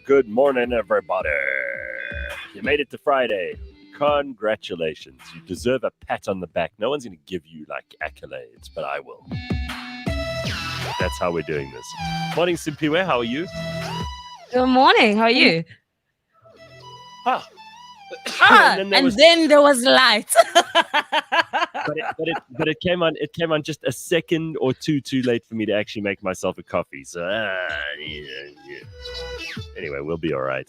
Good morning, everybody. You made it to Friday. Congratulations. You deserve a pat on the back. No one's going to give you like accolades, but I will. That's how we're doing this. Morning, Simphiwe. How are you? Good morning. How are you? And then there was light. but it came on. It came on just a second or two too late for me to actually make myself a coffee. So anyway, we'll be all right.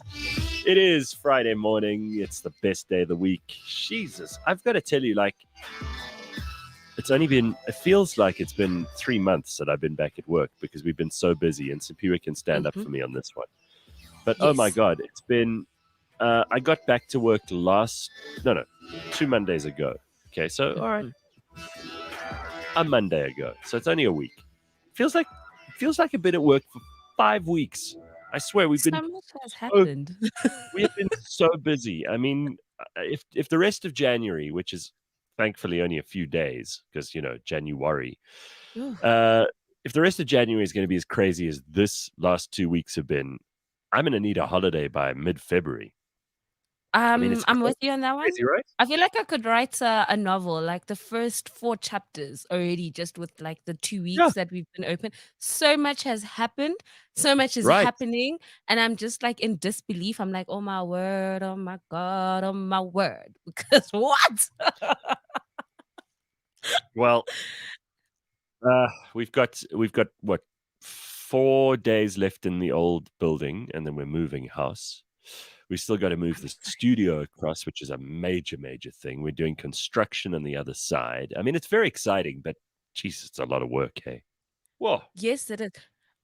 It is Friday morning. It's the best day of the week. Jesus, I've got to tell you, like, it feels like it's been 3 months that I've been back at work because we've been so busy, and Simphiwe can stand up for me on this one. But yes. Oh my God, it's been, I got back to work 2 Mondays ago. Okay, so all right, a Monday ago. So it's only a week. Feels like a bit at work for 5 weeks. I swear we've been. So much has happened. We have been so busy. I mean, if the rest of January, which is thankfully only a few days, because January, if the rest of January is going to be as crazy as this last 2 weeks have been, I'm going to need a holiday by mid-February. I'm with you on that one. Crazy, right? I feel like I could write a novel, like the first 4 chapters already, just with like the 2 weeks that we've been open. So much has happened. So much is happening. And I'm just like in disbelief. I'm like, oh my word, oh my God, oh my word. Because what? Well, we've got what, 4 days left in the old building, and then we're moving house. We still got to move the studio across, which is a major, major thing. We're doing construction on the other side. I mean, it's very exciting, but Jesus, it's a lot of work, hey? Whoa. Yes, it is.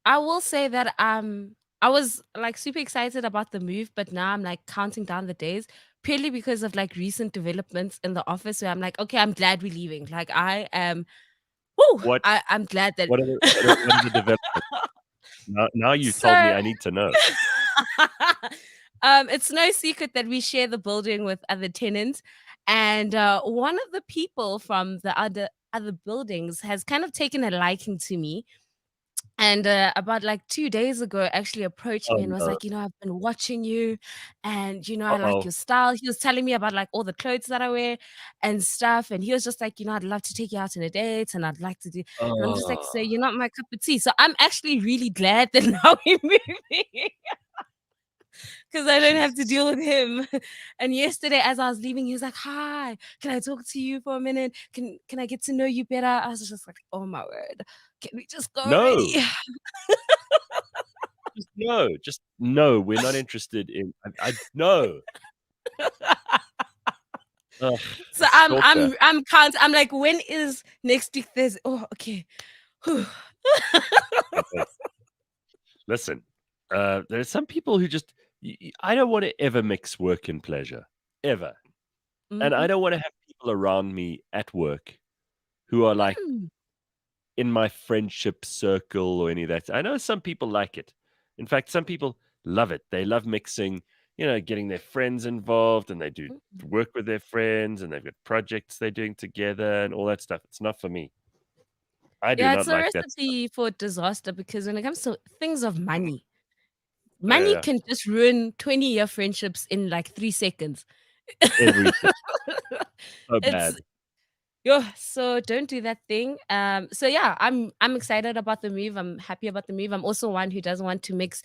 I will say that I was like super excited about the move, but now I'm like counting down the days purely because of like recent developments in the office where I'm like, okay, I'm glad we're leaving. Like I am I'm glad that what are the developments? Now you told me I need to know. It's no secret that we share the building with other tenants, and one of the people from the other buildings has kind of taken a liking to me. And about like 2 days ago, actually approached me and was like, I've been watching you, and I like your style. He was telling me about like all the clothes that I wear and stuff, and he was just like, I'd love to take you out on a date, and I'd like to do. And I'm just like, so you're not my cup of tea. So I'm actually really glad that now we're moving. Because I don't have to deal with him. And yesterday, as I was leaving, he was like, "Hi, can I talk to you for a minute? Can I get to know you better?" I was just like, "Oh my word, can we just go already?" Just no. We're not interested in. I no. So I'm like, when is next week Thursday? Oh, okay. Listen, there are some people who just. I don't want to ever mix work and pleasure, ever. And I don't want to have people around me at work who are like in my friendship circle or any of that. I know some people like it. In fact, some people love it. They love mixing, getting their friends involved, and they do work with their friends, and they've got projects they're doing together and all that stuff. It's not for me. I do not like that. It's a recipe for disaster because when it comes to things of money, money can just ruin 20-year friendships in like 3 seconds. Everything. So bad. So don't do that thing. So yeah, I'm excited about the move. I'm happy about the move. I'm also one who doesn't want to mix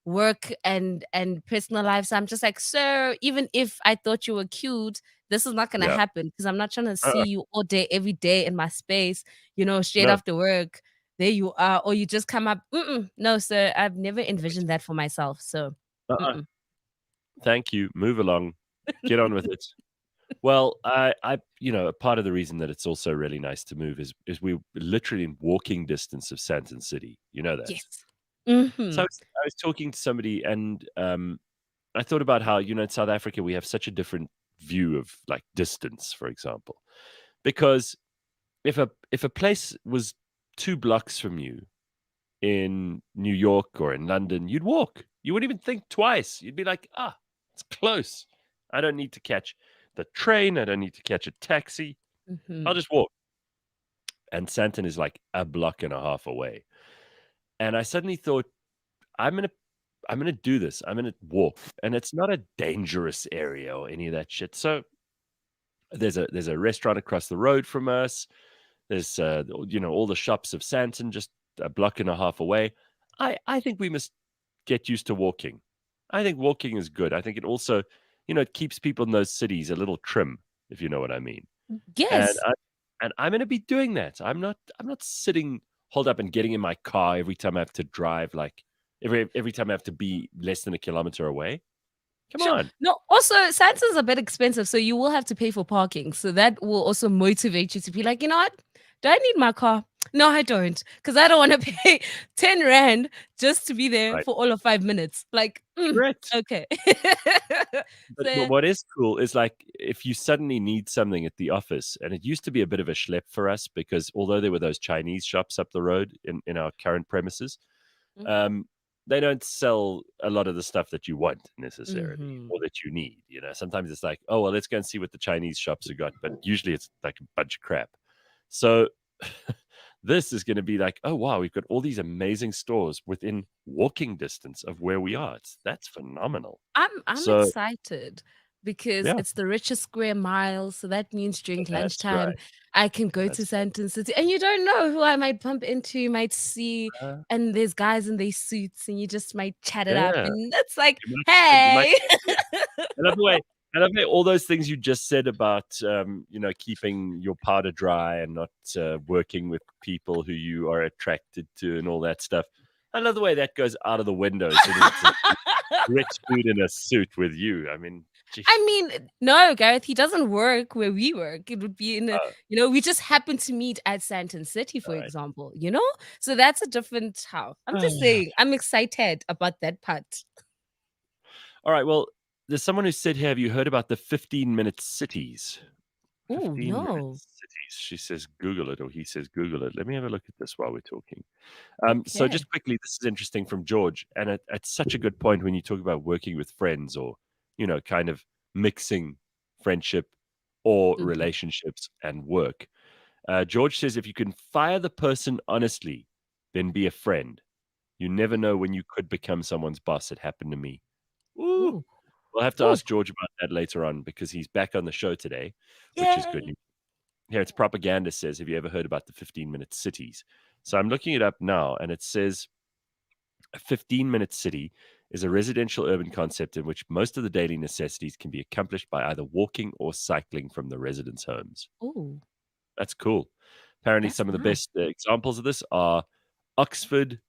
work and personal life. So I'm just like, sir, even if I thought you were cute, this is not gonna happen because I'm not trying to see you all day, every day in my space, straight after work. There you are, or you just come up. No, sir, I've never envisioned that for myself. So thank you. Move along. Get on with it. Well, I part of the reason that it's also really nice to move is we're literally in walking distance of Sandton City. You know that. Yes. So I was talking to somebody, and I thought about how in South Africa we have such a different view of like distance, for example, because if a place was 2 blocks from you in New York or in London, you'd walk. You wouldn't even think twice. You'd be like, it's close. I don't need to catch the train. I don't need to catch a taxi. I'll just walk. And Sandton is like a block and a half away. And I suddenly thought, I'm I'm gonna do this. I'm gonna walk, and it's not a dangerous area or any of that shit. So there's a restaurant across the road from us. There's all the shops of Sandton just a block and a half away. I think we must get used to walking. I think walking is good. I think it also, it keeps people in those cities a little trim, if you know what I mean. And Yes. I'm gonna be doing that. I'm not sitting hold up and getting in my car every time I have to drive, like every time I have to be less than a kilometer away. Come Sure. on. No, also Santa's a bit expensive, so you will have to pay for parking. So that will also motivate you to be like, you know what? Do I need my car? No, I don't, because I don't want to pay 10 rand just to be there Right. for all of 5 minutes. Like, Correct. okay. But So, what is cool is, like, if you suddenly need something at the office, and it used to be a bit of a schlep for us because although there were those Chinese shops up the road in our current premises, um, they don't sell a lot of the stuff that you want necessarily mhm. or that you need. Sometimes it's like, oh well, let's go and see what the Chinese shops have got, but usually it's like a bunch of crap. So this is going to be like, oh wow, we've got all these amazing stores within walking distance of where we are. That's phenomenal. I'm So excited because yeah, it's the richest square mile. So that means during that's lunchtime, right. I can go to That's right. Sandton City, and you don't know who I might bump into, you might see, Uh, and there's guys in their suits, and you just might chat it up, yeah, and it's like, you might hey. I love the way all those things you just said about, keeping your powder dry and not working with people who you are attracted to and all that stuff. I love the way that goes out of the window as soon as it's a rich dude in a suit with you. I mean, gee, I mean, no, Gareth, he doesn't work where we work. It would be in a, oh, we just happen to meet at Sandton City, for all right. example, you know? So that's a different how. I'm just saying, I'm excited about that part. All right. Well, there's someone who said here, have you heard about the 15-minute cities? Oh, 15-minute no. cities. She says Google it, or he says Google it. Let me have a look at this while we're talking. So Okay. just quickly, this is interesting from George, and it's such a good point when you talk about working with friends or, kind of mixing friendship or Mhm. relationships and work. George says, if you can fire the person honestly, then be a friend. You never know when you could become someone's boss. It happened to me. Ooh, Ooh. we'll have to Ooh. ask George about that later on because he's back on the show today, which is good Yay. news. Here, it's propaganda says, have you ever heard about the 15-minute cities? So I'm looking it up now, and it says a 15-minute city is a residential urban concept in which most of the daily necessities can be accomplished by either walking or cycling from the residents' homes. Ooh. That's cool. Apparently, That's some of the nice. best examples of this are Oxford,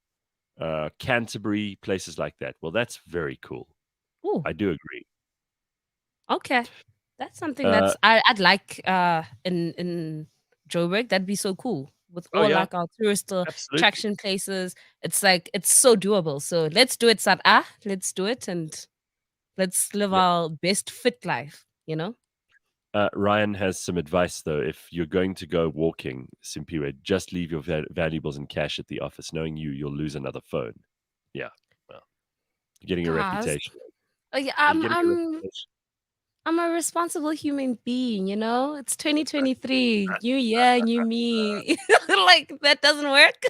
Canterbury, places like that. Well, that's very cool. Ooh. I do agree. Okay. That's something Uh, I'd like in Joburg. That'd be so cool. With oh, all yeah, like our tourist absolutely. attraction places. It's like it's so doable. So let's do it, Sada. Let's do it and let's live Yeah. our best fit life, you know? Ryan has some advice, though. If you're going to go walking, Simphiwe, just leave your valuables and cash at the office. Knowing you, you'll lose another phone. Yeah. Well, you're getting a Guys. reputation. Yeah, You're getting a reputation. I'm a responsible human being, you know? It's 2023, new year, new me. Like that doesn't work.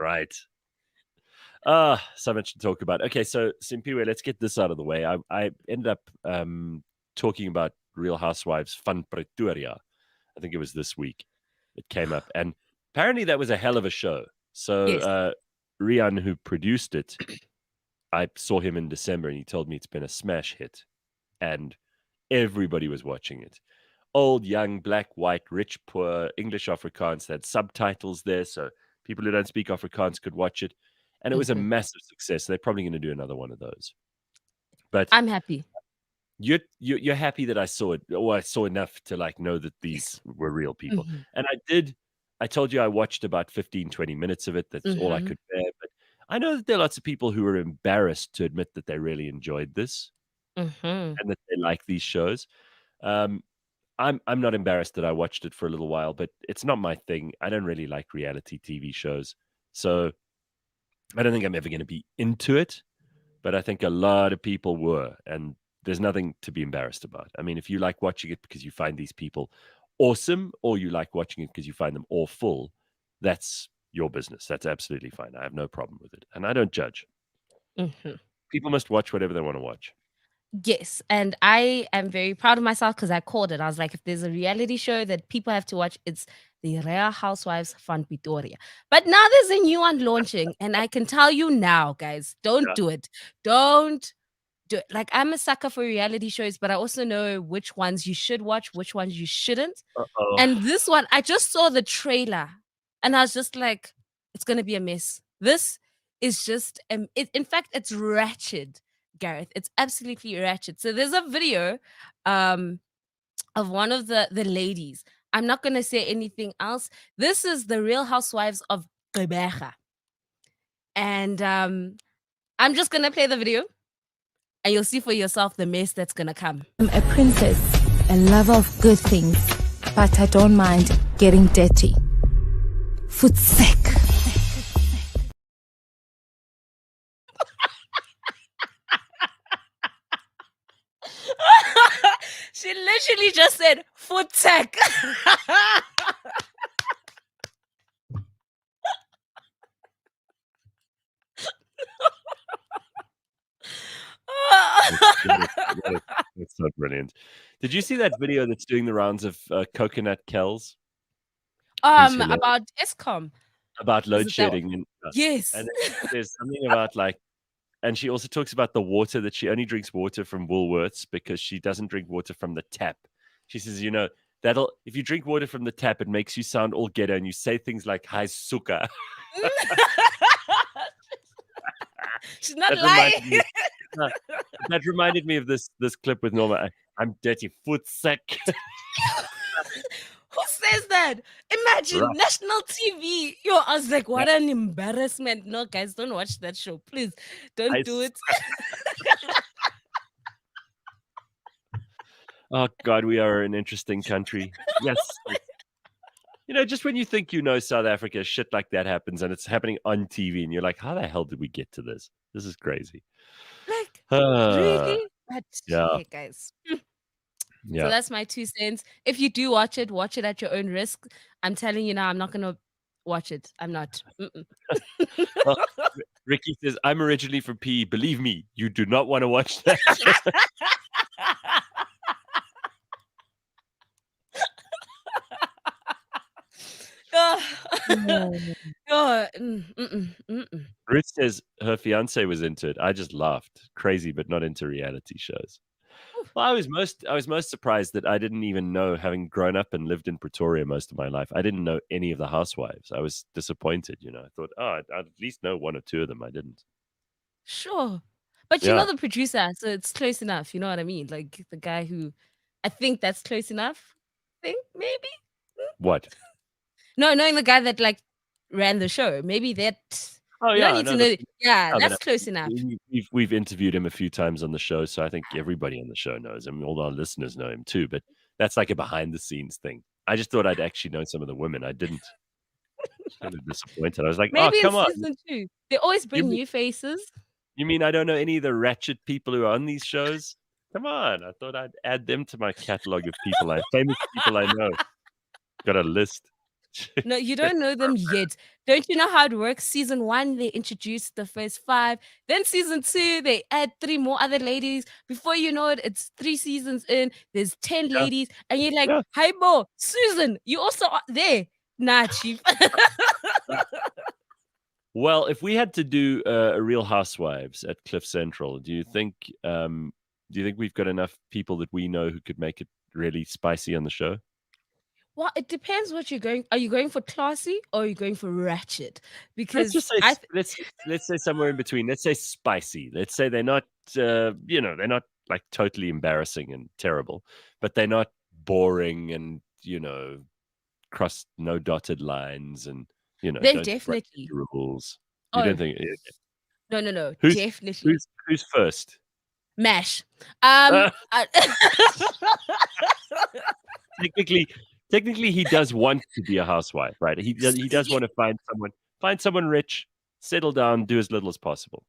Right. So much to talk about. Okay, so Simpiwe, let's get this out of the way. I ended up talking about Real Housewives Fun Pretoria. I think it was this week. It came up, and apparently that was a hell of a show. So Yes. Rian, who produced it, I saw him in December, and he told me it's been a smash hit, and everybody was watching it. Old, young, black, white, rich, poor, English, Afrikaans. They had subtitles there, so people who don't speak Afrikaans could watch it. And it was a Mhm. massive success. They're probably going to do another one of those. But I'm happy. you're happy that I saw it, or I saw enough to like know that these Yes. were real people. Mhm. And I did. I told you I watched about 15, 20 minutes of it. That's all I Mhm. could bear. But I know that there are lots of people who are embarrassed to admit that they really enjoyed this Mhm. and that they like these shows. Um, I'm not embarrassed that I watched it for a little while, but it's not my thing. I don't really like reality TV shows. So I don't think I'm ever going to be into it, but I think a lot of people were, and there's nothing to be embarrassed about. I mean, if you like watching it because you find these people awesome, or you like watching it because you find them awful, that's your business. That's absolutely fine. I have no problem with it, and I don't judge. Mhm. People must watch whatever they want to watch. Yes, and I am very proud of myself because I called it. I was like, if there's a reality show that people have to watch, it's the Real Housewives van Pretoria. But now there's a new one launching, and I can tell you now, guys, don't Yeah. do it. Don't do it. Like, I'm a sucker for reality shows, but I also know which ones you should watch, which ones you shouldn't. Uh-oh. And this one, I just saw the trailer and I was just like, it's gonna be a mess. This is just in fact, it's ratchet, Gareth. It's absolutely ratchet. So there's a video um of one of the ladies. I'm not gonna say anything else. This is the Real Housewives of Gqeberha. And I'm just gonna play the video and you'll see for yourself the mess that's gonna come. I'm a princess, a lover of good things, but I don't mind getting dirty. Foot sick. She literally just said foot tech. That's so brilliant. Did you see that video that's doing the rounds of Coconut Kells? About ESCOM. About Is load it that shedding and Yes. and there's something about like, and she also talks about the water, that she only drinks water from Woolworths because she doesn't drink water from the tap. She says, that'll, if you drink water from the tap, it makes you sound all ghetto and you say things like "hi suka." She's not That lying. reminded me, uh, that reminded me of this clip with Norma. I'm dirty foot sick. Who says that? Imagine Right. national TV. Yo, I was like, what an embarrassment. No, guys, don't watch that show. Please, don't do it. Oh God, we are an interesting country. Yes. Just when you think South Africa, shit like that happens and it's happening on TV and you're like, how the hell did we get to this? This is crazy. Like, Uh, really? But yeah. hey, guys. So Yeah. that's my 2 cents. If you do watch it at your own risk. I'm telling you now, I'm not gonna watch it. I'm not. Well, Ricky says, I'm originally from PE. Believe me, you do not want to watch that. Ruth says her fiance was into it. I just laughed. Crazy, but not into reality shows. Well, I was most surprised that I didn't even know, having grown up and lived in Pretoria most of my life, I didn't know any of the housewives. I was disappointed, I thought, I'd at least know one or two of them. I didn't. Sure. But you know the producer, so it's close enough, you know what I mean? Like the guy who I think that's close enough. Think maybe? What? No, knowing the guy that like ran the show. Maybe that Oh, you don't yeah. need No, to know. Yeah, that's close enough. We've interviewed him a few times on the show, so I think everybody on the show knows him. All our listeners know him too, but that's like a behind the scenes thing. I just thought I'd actually know some of the women. I didn't. Kind of disappointed. I was like, Maybe oh, in come on. season 2. They always bring new faces. You mean I don't know any of the ratchet people who are on these shows? Come on. I thought I'd add them to my catalog of famous people I know. Got a list. No, you don't know them yet. Don't you know how it works? Season 1, they introduced the first 5. Then season 2, they add 3 more other ladies. Before you know it, it's 3 seasons in. There's 10 ladies. And you're like, hi, Bo, Susan, you also are there. Nah, chief. Well, if we had to do a Real Housewives at Cliff Central, do you think we've got enough people that we know who could make it really spicy on the show? Well, it depends what you're going. Are you going for classy or are you going for ratchet? Let's Because just say let's say somewhere in between. Let's say spicy. Let's say they're not they're not like totally embarrassing and terrible, but they're not boring and cross no dotted lines and then don't break definitely. the rules. You don't think? No, Who's definitely. who's first? Mash. Technically, he does want to be a housewife, right? He does want to find someone rich, settle down, do as little as possible.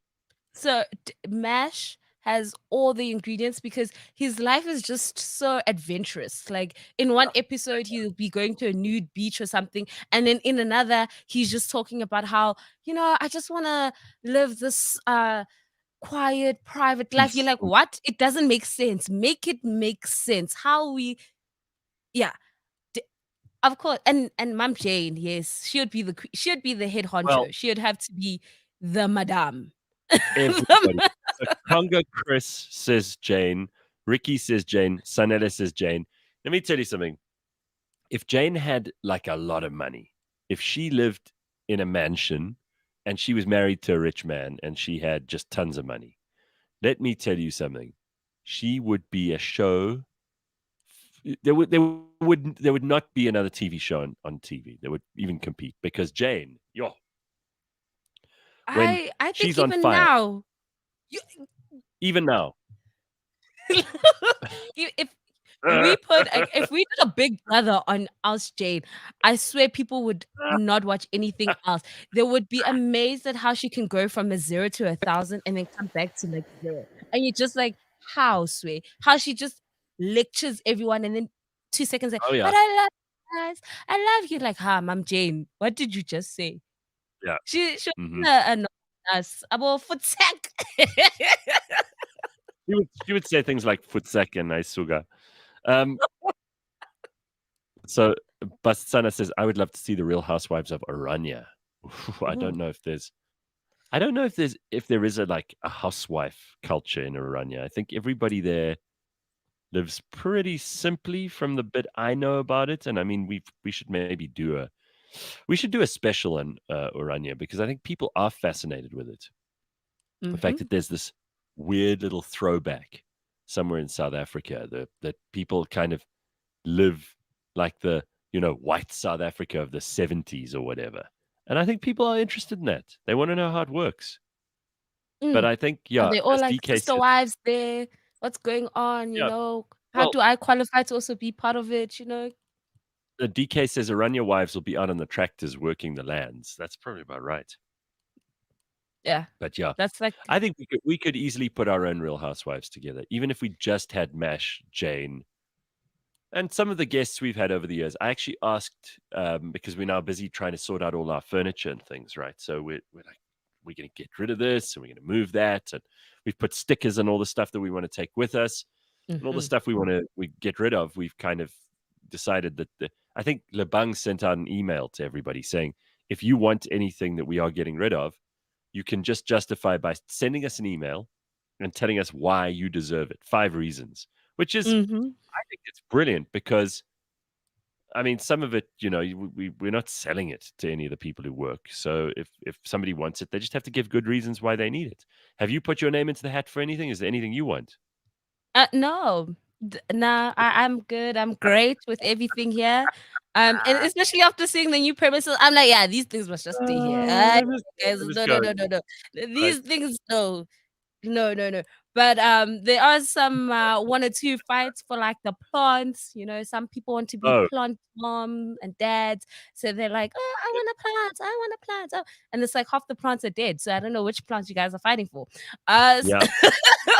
So Mash has all the ingredients because his life is just so adventurous. Like in one episode, he'll be going to a nude beach or something, and then in another, he's just talking about how I just want to live this quiet, private life. You're like, what? It doesn't make sense. Make it make sense. How we, yeah. Of course, and Mom Jane, yes, she would be the head honcho. Well, She would have to be the madame. everybody. So Congo Chris says Jane. Ricky says Jane. Sanella says Jane. Let me tell you something. If Jane had like a lot of money, if she lived in a mansion and she was married to a rich man and she had just tons of money, let me tell you something. She would be a show. There would not be another TV show on TV that would even compete, because Jane, when I think she's on even fire, now, even now, if we did a Big Brother on Us Jane, I swear people would not watch anything else. They would be amazed at how she can go from a 0 to 1,000 and then come back to like 0. And you're just like, how she just lectures everyone and then 2 seconds like, oh yeah, but I love you guys. I love you. Like, Mom Jane, what did you just say? yeah. She annoy us about foot sack. She would say things like "futsak" and "Naisuga." So Bastsana says, "I would love to see the Real Housewives of Orania." I don't know if there is a housewife culture in Orania. I think everybody there lives pretty simply, from the bit I know about it. And I mean, we should maybe do a special on Orania, because I think people are fascinated with it. The fact that there's this weird little throwback somewhere in South Africa that people kind of live like the white South Africa of the 70s or whatever. And I think people are interested in that. They want to know how it works. But I think, Are they all as like DK sister says, wives there? What's going on? How do I qualify to also be part of it? the DK says Orania wives will be out on the tractors working the lands. That's probably about right. Yeah. But yeah, That's like, I think we could easily put our own Real Housewives together, even if we just had Mash, Jane, and some of the guests we've had over the years. I actually asked, because we're now busy trying to sort out all our furniture and things, right? So we're like, we're going to get rid of this and we're going to move that, and we've put stickers on all the stuff that we want to take with us, and all the stuff we get rid of. We've kind of decided that I think Lebang sent out an email to everybody saying, if you want anything that we are getting rid of, you can just justify by sending us an email and telling us why you deserve it. 5 reasons, which is, I think it's brilliant, because, I mean, some of it, we're not selling it to any of the people who work. So if somebody wants it, they just have to give good reasons why they need it. Have you put your name into the hat for anything? Is there anything you want? no. Nah, I'm good. I'm great with everything here. And especially after seeing the new premises, I'm like, yeah, these things must just stay here. No. These things, no. But there are some 1 or 2 fights for like the plants. Some people want to be plant mom and dads, so they're like, oh, I want a plant. Oh. And it's like half the plants are dead, so I don't know which plants you guys are fighting for. Yeah.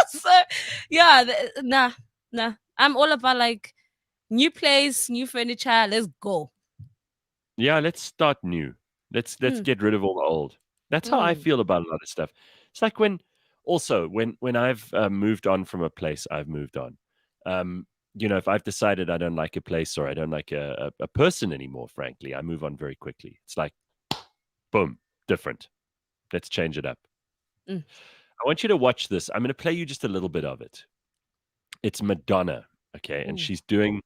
So yeah, nah. I'm all about like new place, new furniture. Let's go. Yeah, let's start new. Let's get rid of all the old. That's how I feel about a lot of stuff. It's like when I've moved on from a place, I've moved on. If I've decided I don't like a place or I don't like a person anymore, frankly, I move on very quickly. It's like, boom, different. Let's change it up. I want you to watch this. I'm going to play you just a little bit of it. It's Madonna, okay? And she's doing,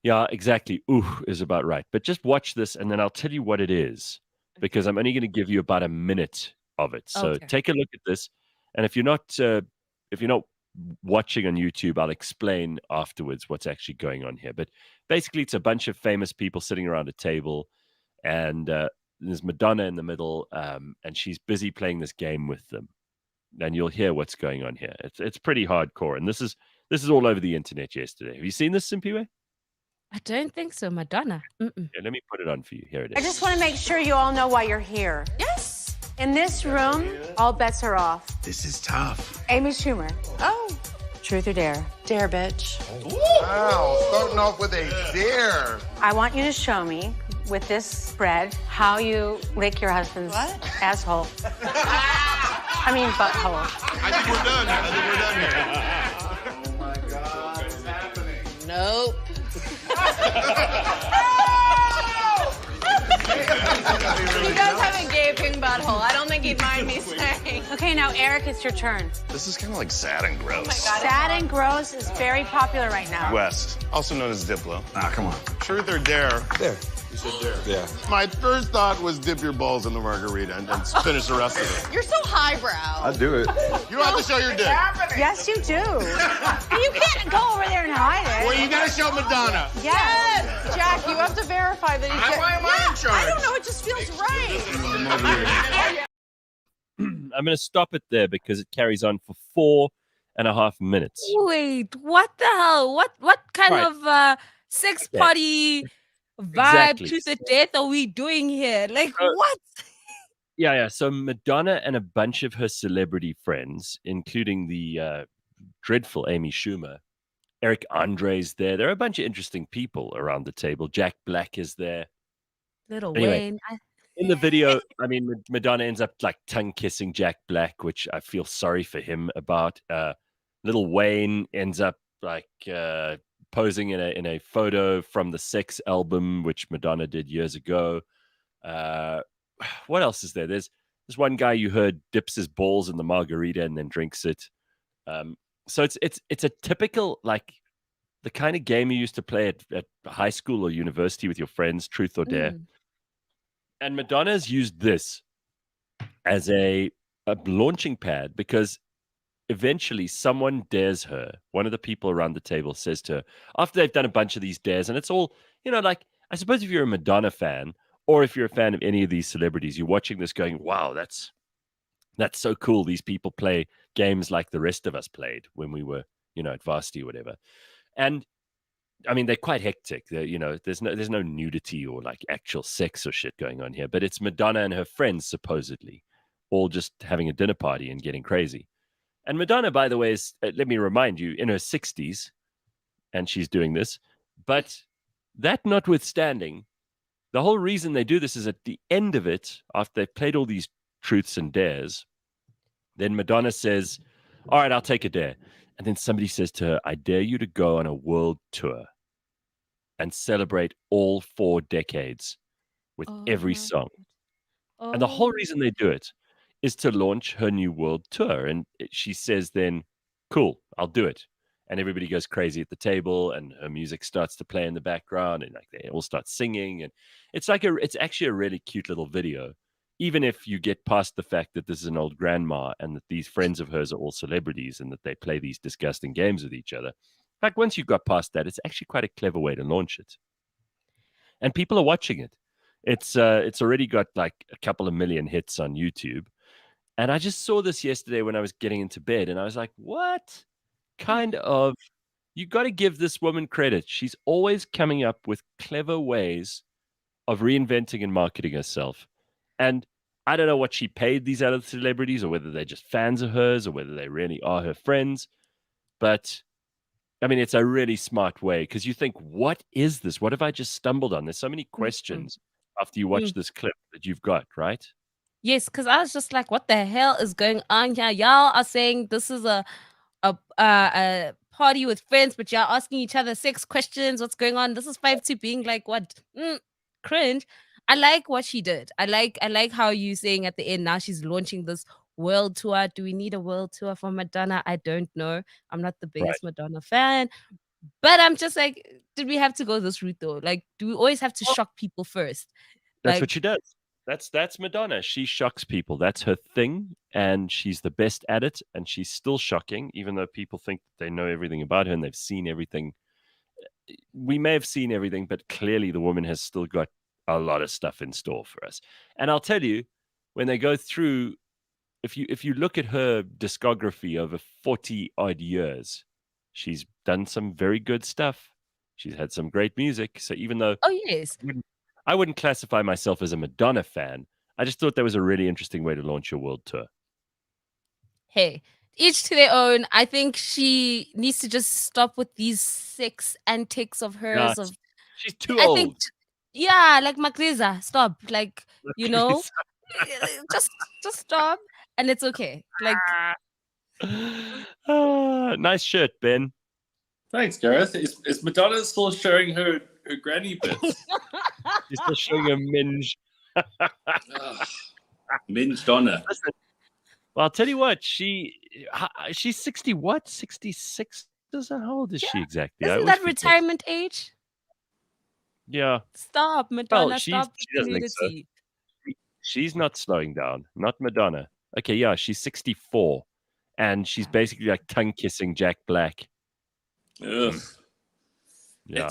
yeah, exactly. Ooh is about right. But just watch this, and then I'll tell you what it is, because I'm only going to give you about a minute of it. So take a look at this. And if you're not watching on YouTube, I'll explain afterwards what's actually going on here. But basically, it's a bunch of famous people sitting around a table, and there's Madonna in the middle, and she's busy playing this game with them. And you'll hear what's going on here. It's pretty hardcore, and this is all over the internet yesterday. Have you seen this, Simphiwe? I don't think so, Madonna. Yeah, let me put it on for you. Here it is. I just want to make sure you all know why you're here. Yes. In this room, all bets are off. This is tough. Amy Schumer. Oh. Truth or dare? Dare, bitch. Wow, starting off with a dare. I want you to show me, with this spread, how you lick your husband's asshole. I mean, butthole. I think we're done. Oh my God, what's happening? Nope. He does have a gaping butthole. I don't think he'd mind me saying. Okay, now Eric, it's your turn. This is kind of like sad and gross. Oh my God. Sad and gross is very popular right now. West, also known as Diplo. Ah, come on. Truth or dare? There. You said dare. Yeah. My first thought was dip your balls in the margarita and finish the rest of it. You're so highbrow. I'll do it. You don't have to show your dick. Yes, you do. You can't go over there and hide it. Well, you gotta show Madonna. Yes. Jack, you have to verify that he's Why am I in charge? I don't know, it just feels right. I'm going to stop it there because it carries on for 4.5 minutes. Wait, what the hell? What kind Right. of sex Yeah. party vibe, Exactly. truth or death are we doing here? Like, what? Yeah. So Madonna and a bunch of her celebrity friends, including the dreadful Amy Schumer, Eric Andre's there. There are a bunch of interesting people around the table. Jack Black is there. Little Anyway. Wayne. In the video, I mean, Madonna ends up like tongue kissing Jack Black, which I feel sorry for him about. Little Wayne ends up like posing in a photo from the Sex album, which Madonna did years ago. What else is there? There's one guy you heard dips his balls in the margarita and then drinks it. So it's a typical, like, the kind of game you used to play at high school or university with your friends, truth or dare. And Madonna's used this as a launching pad because eventually someone dares her. One of the people around the table says to her, after they've done a bunch of these dares, and it's all, like, I suppose if you're a Madonna fan or if you're a fan of any of these celebrities, you're watching this going, wow, that's so cool. These people play games like the rest of us played when we were, at varsity or whatever. And I mean, they're quite hectic. There's no nudity or like actual sex or shit going on here, but it's Madonna and her friends supposedly all just having a dinner party and getting crazy. And Madonna, by the way, is, let me remind you, in her 60s, and she's doing this. But that notwithstanding, the whole reason they do this is at the end of it, after they've played all these truths and dares, then Madonna says, all right, I'll take a dare. And then somebody says to her, I dare you to go on a world tour and celebrate all 4 decades with every song. And the whole reason they do it is to launch her new world tour. And she says then, cool, I'll do it. And everybody goes crazy at the table and her music starts to play in the background and like they all start singing. And it's actually a really cute little video. Even if you get past the fact that this is an old grandma and that these friends of hers are all celebrities and that they play these disgusting games with each other. In fact, once you got past that, it's actually quite a clever way to launch it. And people are watching it. It's already got like a couple of million hits on YouTube. And I just saw this yesterday when I was getting into bed and I was like, what kind of, you got to give this woman credit. She's always coming up with clever ways of reinventing and marketing herself. And I don't know what she paid these other celebrities or whether they're just fans of hers or whether they really are her friends. But, I mean, it's a really smart way because you think, what is this? What have I just stumbled on? There's so many questions after you watch this clip that you've got, right? Yes, because I was just like, what the hell is going on here? Y'all are saying this is a party with friends, but y'all asking each other 6 questions. What's going on? This is 5-2 being like, what? Cringe. I like what she did. I like how you saying at the end now she's launching this world tour. Do we need a world tour for Madonna? I don't know. I'm not the biggest Madonna fan, but I'm just like, did we have to go this route though? Like, do we always have to shock people first? That's what she does. That's Madonna. She shocks people. That's her thing, and she's the best at it. And she's still shocking, even though people think that they know everything about her and they've seen everything. We may have seen everything, but clearly the woman has still got a lot of stuff in store for us. And I'll tell you, when they go through, if you look at her discography over 40 odd years, she's done some very good stuff. She's had some great music. So even though I wouldn't classify myself as a Madonna fan, I just thought that was a really interesting way to launch your world tour. Hey, each to their own. I think she needs to just stop with these sex antics of hers. She's too old. Think, yeah, like Makrisa, stop. Like, just stop. and it's okay. Like, Nice shirt, Ben. Thanks, Gareth. Is Madonna still showing her granny bits? She's still showing a minge. Minge Donna. Listen, well, I'll tell you what. She's 60. What? 66? How old is she exactly? isn't that retirement age? Yeah. Stop, Madonna. Well, Stop she the doesn't think so. nudity. She's not slowing down. Not Madonna. Okay, yeah, she's 64, and she's basically like tongue kissing Jack Black. Ugh. Yeah,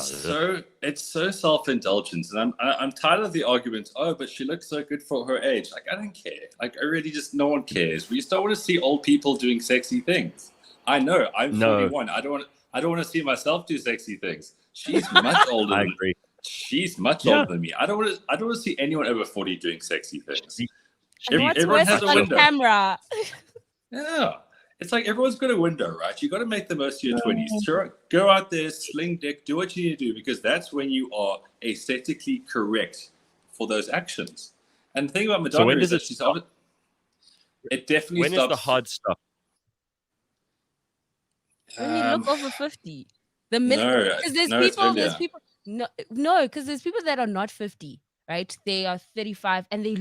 it's so self-indulgent, and I'm tired of the argument. Oh, but she looks so good for her age. Like, I don't care. Like, I really just, no one cares. We just don't want to see old people doing sexy things. I know. I'm 41. I don't want to see myself do sexy things. She's much older. I agree. She's much older than me. I don't want to see anyone over 40 doing sexy things. And what's Everyone worse has a on window. camera? Yeah. It's like everyone's got a window, right? You got to make the most of your 20s. Sure, go out there, sling dick, do what you need to do, because that's when you are aesthetically correct for those actions. And the thing about Madonna when is does that she's obviously... It definitely When stops... is the hard stop? When you look over 50. The minute, because there's people, because there's people that are not 50, right? They are 35 and they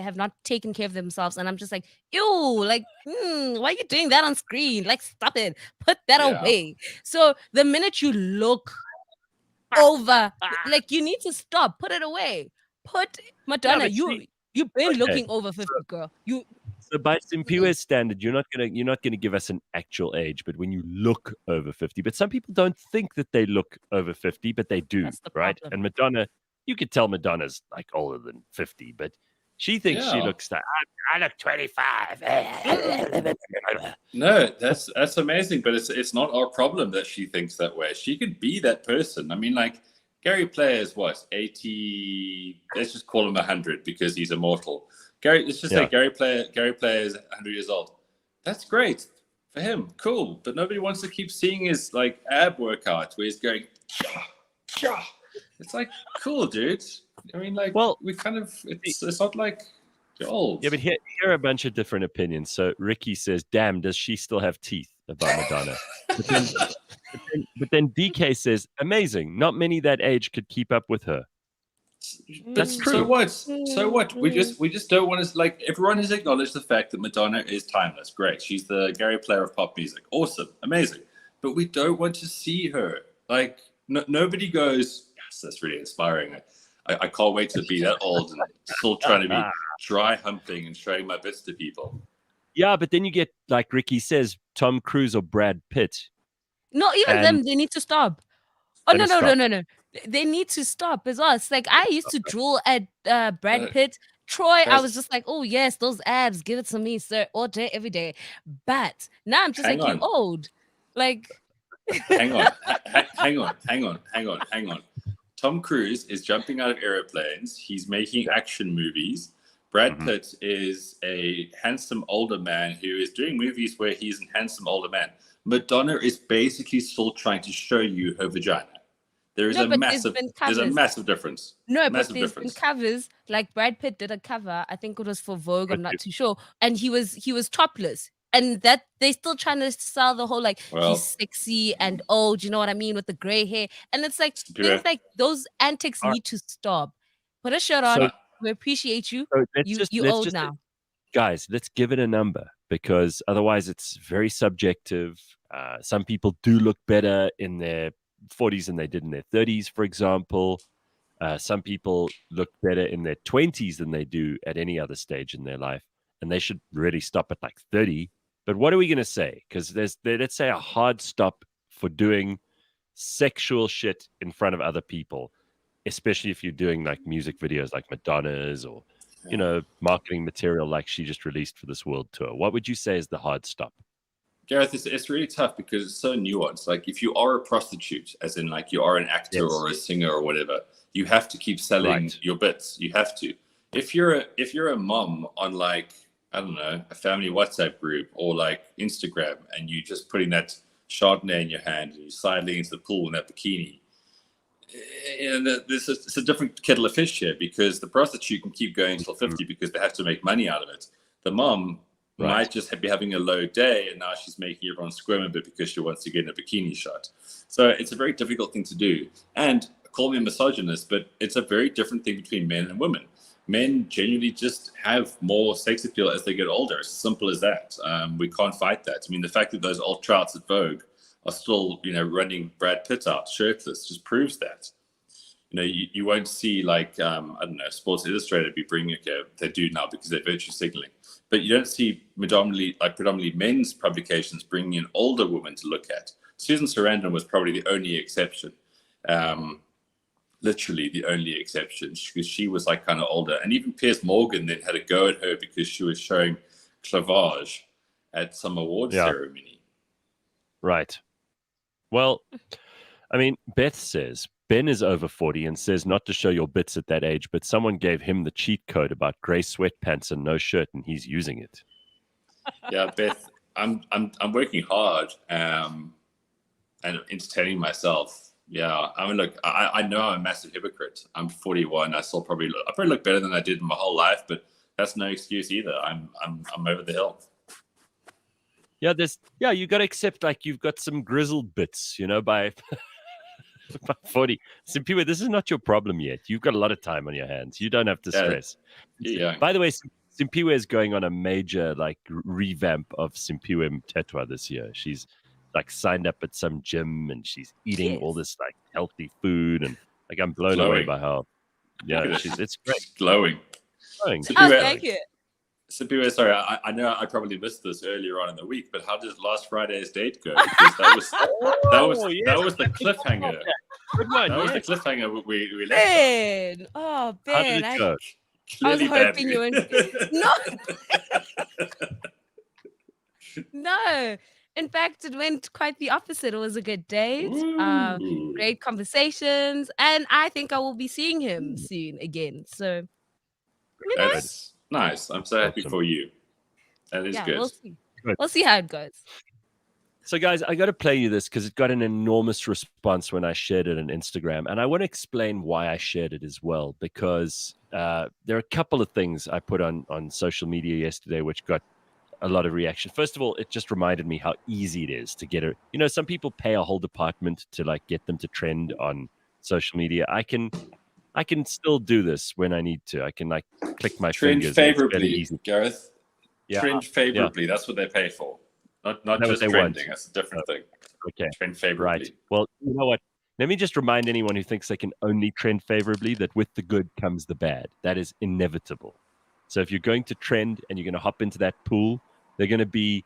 have not taken care of themselves. And I'm just like, ew, like, why are you doing that on screen? Like, stop it, put that away. So the minute you look over, like, you need to stop, put it away. Madonna, you've been looking over 50, girl. So by Simphiwe's standard, you're not gonna give us an actual age, but when you look over 50, but some people don't think that they look over 50, but they do, right? problem. And Madonna, you could tell Madonna's like older than 50, but she thinks she looks like, I look 25. No, that's amazing, but it's not our problem that she thinks that way. She could be that person. I mean, like, Gary Player is what, 80? Let's just call him 100 because he's immortal. Let's just say Gary Player is 100 years old. That's great for him, cool. But nobody wants to keep seeing his like ab workout where he's going. It's like, cool, dude. I mean, like, we kind of it's not like you're old. Yeah, but here are a bunch of different opinions. So Ricky says, "Damn, does she still have teeth?" About Madonna. But then DK says, "Amazing. Not many that age could keep up with her." That's true. So what? We just don't want to, like, everyone has acknowledged the fact that Madonna is timeless. Great. She's the Gary Player of pop music. Awesome. Amazing. But we don't want to see her. Like, nobody goes, yes, that's really inspiring. I can't wait to be that old and still trying to be dry humping and showing my bits to people. Yeah, but then you get, like Ricky says, Tom Cruise or Brad Pitt. No, even them, they need to stop. Oh, no. They need to stop as well. It's like, I used to drool at Brad Pitt. Troy, I was just like, oh, yes, those abs, give it to me, sir, all day, every day. But now I'm just like, you're old. Like... Hang on. Tom Cruise is jumping out of airplanes. He's making action movies. Brad Pitt is a handsome older man who is doing movies where he's a handsome older man. Madonna is basically still trying to show you her vagina. There's a massive difference. No, but there's been covers, like Brad Pitt did a cover, I think it was for Vogue, I'm not too sure, and he was topless. And that they still trying to sell the whole, like, he's sexy and old, you know what I mean, with the gray hair. And it's like, things like those antics need to stop. Put a shirt on. We appreciate you. So you old now. Guys, let's give it a number, because otherwise it's very subjective. Some people do look better in their 40s than they did in their 30s, for example. Some people look better in their 20s than they do at any other stage in their life. And they should really stop at like 30. But what are we going to say? Because let's say a hard stop for doing sexual shit in front of other people, especially if you're doing like music videos like Madonna's or, you know, marketing material like she just released for this world tour. What would you say is the hard stop? Gareth, it's really tough because it's so nuanced. Like, if you are a prostitute, as in like you are an actor or a singer or whatever, you have to keep selling your bits. You have to. If you're a mom on, like, I don't know, a family WhatsApp group or like Instagram, and you just putting that Chardonnay in your hand and you're sidling into the pool in that bikini, and it's a different kettle of fish here, because the prostitute can keep going until 50 because they have to make money out of it. The mom might just be having a low day, and now she's making everyone squirm a bit because she wants to get in a bikini shot. So it's a very difficult thing to do. And call me a misogynist, but it's a very different thing between men and women. Men genuinely just have more sex appeal as they get older. It's simple as that. We can't fight that. I mean, the fact that those old trouts at Vogue are still, running Brad Pitt out shirtless just proves that. You won't see like, I don't know, Sports Illustrated be bringing it. They do now because they're virtue signaling. But you don't see predominantly men's publications bringing in older women to look at. Susan Sarandon was probably the only exception. Literally the only exception, because she was like kind of older. And even Piers Morgan then had a go at her because she was showing clavage at some awards ceremony. Right. Well, I mean, Beth says Ben is over 40 and says not to show your bits at that age, but someone gave him the cheat code about gray sweatpants and no shirt, and he's using it. Yeah, Beth, I'm working hard and entertaining myself. Yeah, I mean, look, I know I'm a massive hypocrite. I'm 41. I probably look better than I did in my whole life, but that's no excuse either. I'm over the hill. Yeah, you got to accept like you've got some grizzled bits, by 40. Simphiwe, this is not your problem yet. You've got a lot of time on your hands. You don't have to stress. Yeah. By the way, Simphiwe is going on a major revamp of Simphiwe Mtetwa this year. She's signed up at some gym and she's eating all this healthy food, and I'm blown away by how it's great. Glowing. Thank you. Simphiwe, sorry, I know I probably missed this earlier on in the week, but how did last Friday's date go? Because that was the cliffhanger. Good one. That was the cliffhanger we left. Ben. Oh, Ben. How did it go? I was hoping you were No. In fact, it went quite the opposite. It was a good date, great conversations, and I think I will be seeing him soon again. So, That's nice. I'm so happy for you. That is good. We'll see. We'll see how it goes. So, guys, I got to play you this because it got an enormous response when I shared it on Instagram, and I want to explain why I shared it as well, because there are a couple of things I put on social media yesterday which got a lot of reaction. First of all, it just reminded me how easy it is to get some people pay a whole department to get them to trend on social media. I can still do this when I need to. I can click my fingers. Trend favorably, Gareth. Yeah. Trend favorably. Yeah. That's what they pay for. Not just trending. That's a different thing. Okay. Trend favorably. Right. Well, you know what? Let me just remind anyone who thinks they can only trend favorably that with the good comes the bad. That is inevitable. So if you're going to trend and you're going to hop into that pool, there are going to be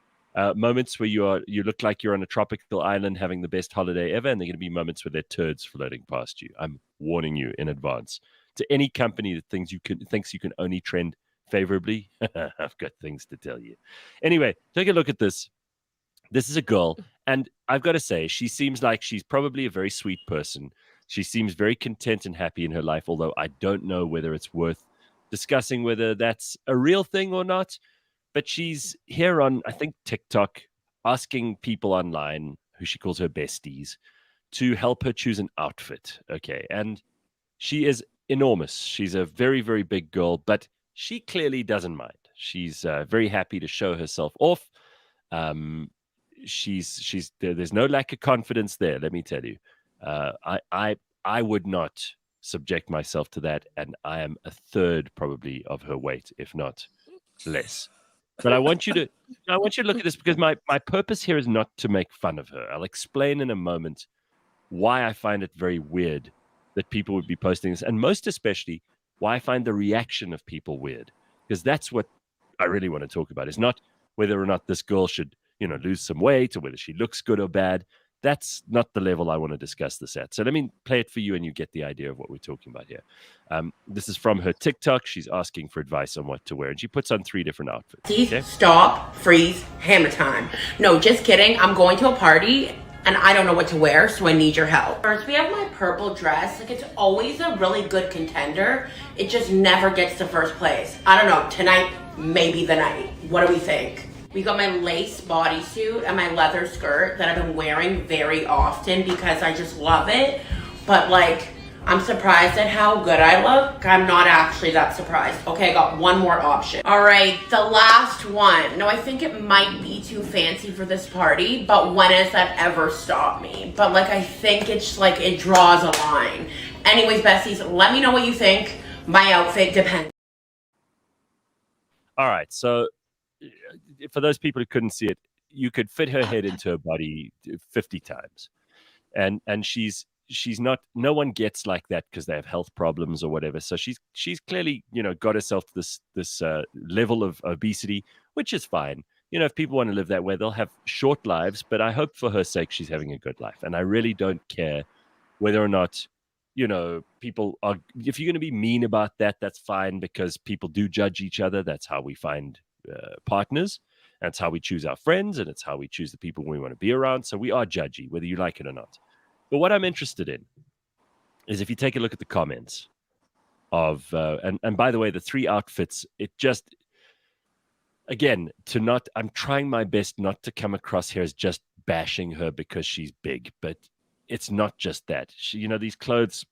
moments where you look like you're on a tropical island having the best holiday ever, and there are going to be moments where there are turds floating past you. I'm warning you in advance. To any company that thinks you can only trend favorably, I've got things to tell you. Anyway, take a look at this. This is a girl, and I've got to say, she seems like she's probably a very sweet person. She seems very content and happy in her life, although I don't know whether it's worth discussing whether that's a real thing or not. But she's here on, I think, TikTok, asking people online, who she calls her besties, to help her choose an outfit. Okay. And she is enormous. She's a very, very big girl, but she clearly doesn't mind. She's very happy to show herself off. There's no lack of confidence there, let me tell you. I would not subject myself to that, and I am a third probably of her weight, if not less. But I want you to look at this, because my purpose here is not to make fun of her. I'll explain in a moment why I find it very weird that people would be posting this, and most especially why I find the reaction of people weird, because that's what I really want to talk about. It's not whether or not this girl should, lose some weight, or whether she looks good or bad. That's not the level I want to discuss this at. So let me play it for you and you get the idea of what we're talking about here. This is from her TikTok. She's asking for advice on what to wear, and she puts on 3 different outfits. Okay? Stop, freeze, hammer time. No, just kidding. I'm going to a party and I don't know what to wear, so I need your help. First, we have my purple dress. It's always a really good contender. It just never gets to first place. I don't know, tonight, maybe the night. What do we think? We got my lace bodysuit and my leather skirt that I've been wearing very often because I just love it. But I'm surprised at how good I look. I'm not actually that surprised. Okay, I got one more option. All right, the last one. No, I think it might be too fancy for this party, but when has that ever stopped me? But like, I think it's like, it draws a line. Anyways, besties, let me know what you think. My outfit depends. All right, so for those people who couldn't see it, you could fit her head into her body 50 times. And she's not, no one gets like that because they have health problems or whatever. So she's clearly, got herself to this level of obesity, which is fine. If people want to live that way, they'll have short lives, but I hope for her sake she's having a good life. And I really don't care whether or not, people are, if you're going to be mean about that, that's fine, because people do judge each other. That's how we find partners. That's how we choose our friends, and it's how we choose the people we want to be around. So we are judgy, whether you like it or not. But what I'm interested in is if you take a look at the comments of, and by the way, the 3 outfits, it just, again, I'm trying my best not to come across here as just bashing her because she's big, but it's not just that. These clothes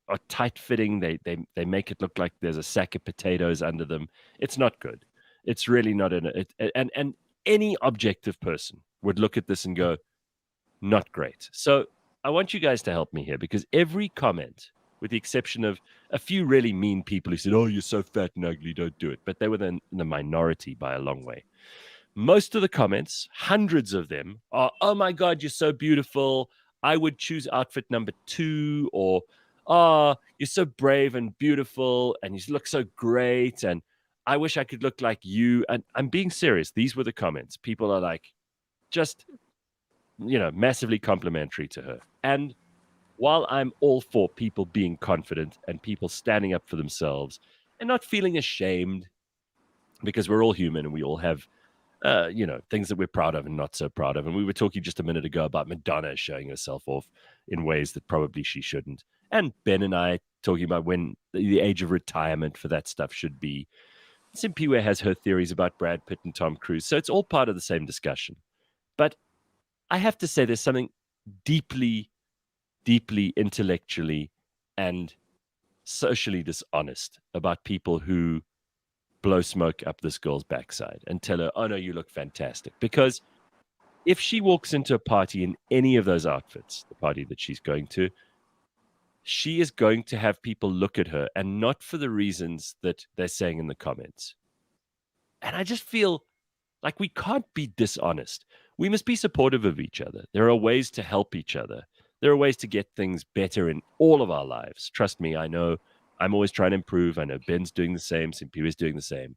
are tight fitting. They make it look like there's a sack of potatoes under them. It's not good. It's really not and any objective person would look at this and go, not great. So I want you guys to help me here, because every comment, with the exception of a few really mean people who said, oh, you're so fat and ugly, don't do it. But they were in the minority by a long way. Most of the comments, hundreds of them, are, oh my God, you're so beautiful. I would choose outfit number 2, or, oh, you're so brave and beautiful and you look so great. And I wish I could look like you. And I'm being serious. These were the comments. People are like, just, massively complimentary to her. And while I'm all for people being confident and people standing up for themselves and not feeling ashamed, because we're all human and we all have, things that we're proud of and not so proud of. And we were talking just a minute ago about Madonna showing herself off in ways that probably she shouldn't. And Ben and I talking about when the age of retirement for that stuff should be. Simphiwe has her theories about Brad Pitt and Tom Cruise. So it's all part of the same discussion. But I have to say there's something deeply, deeply intellectually and socially dishonest about people who blow smoke up this girl's backside and tell her, oh no, you look fantastic. Because if she walks into a party in any of those outfits, the party that she's going to, she is going to have people look at her, and not for the reasons that they're saying in the comments. And I just feel like we can't be dishonest. We must be supportive of each other. There are ways to help each other. There are ways to get things better in all of our lives. Trust me, I know I'm always trying to improve. I know Ben's doing the same. Simphiwe is doing the same.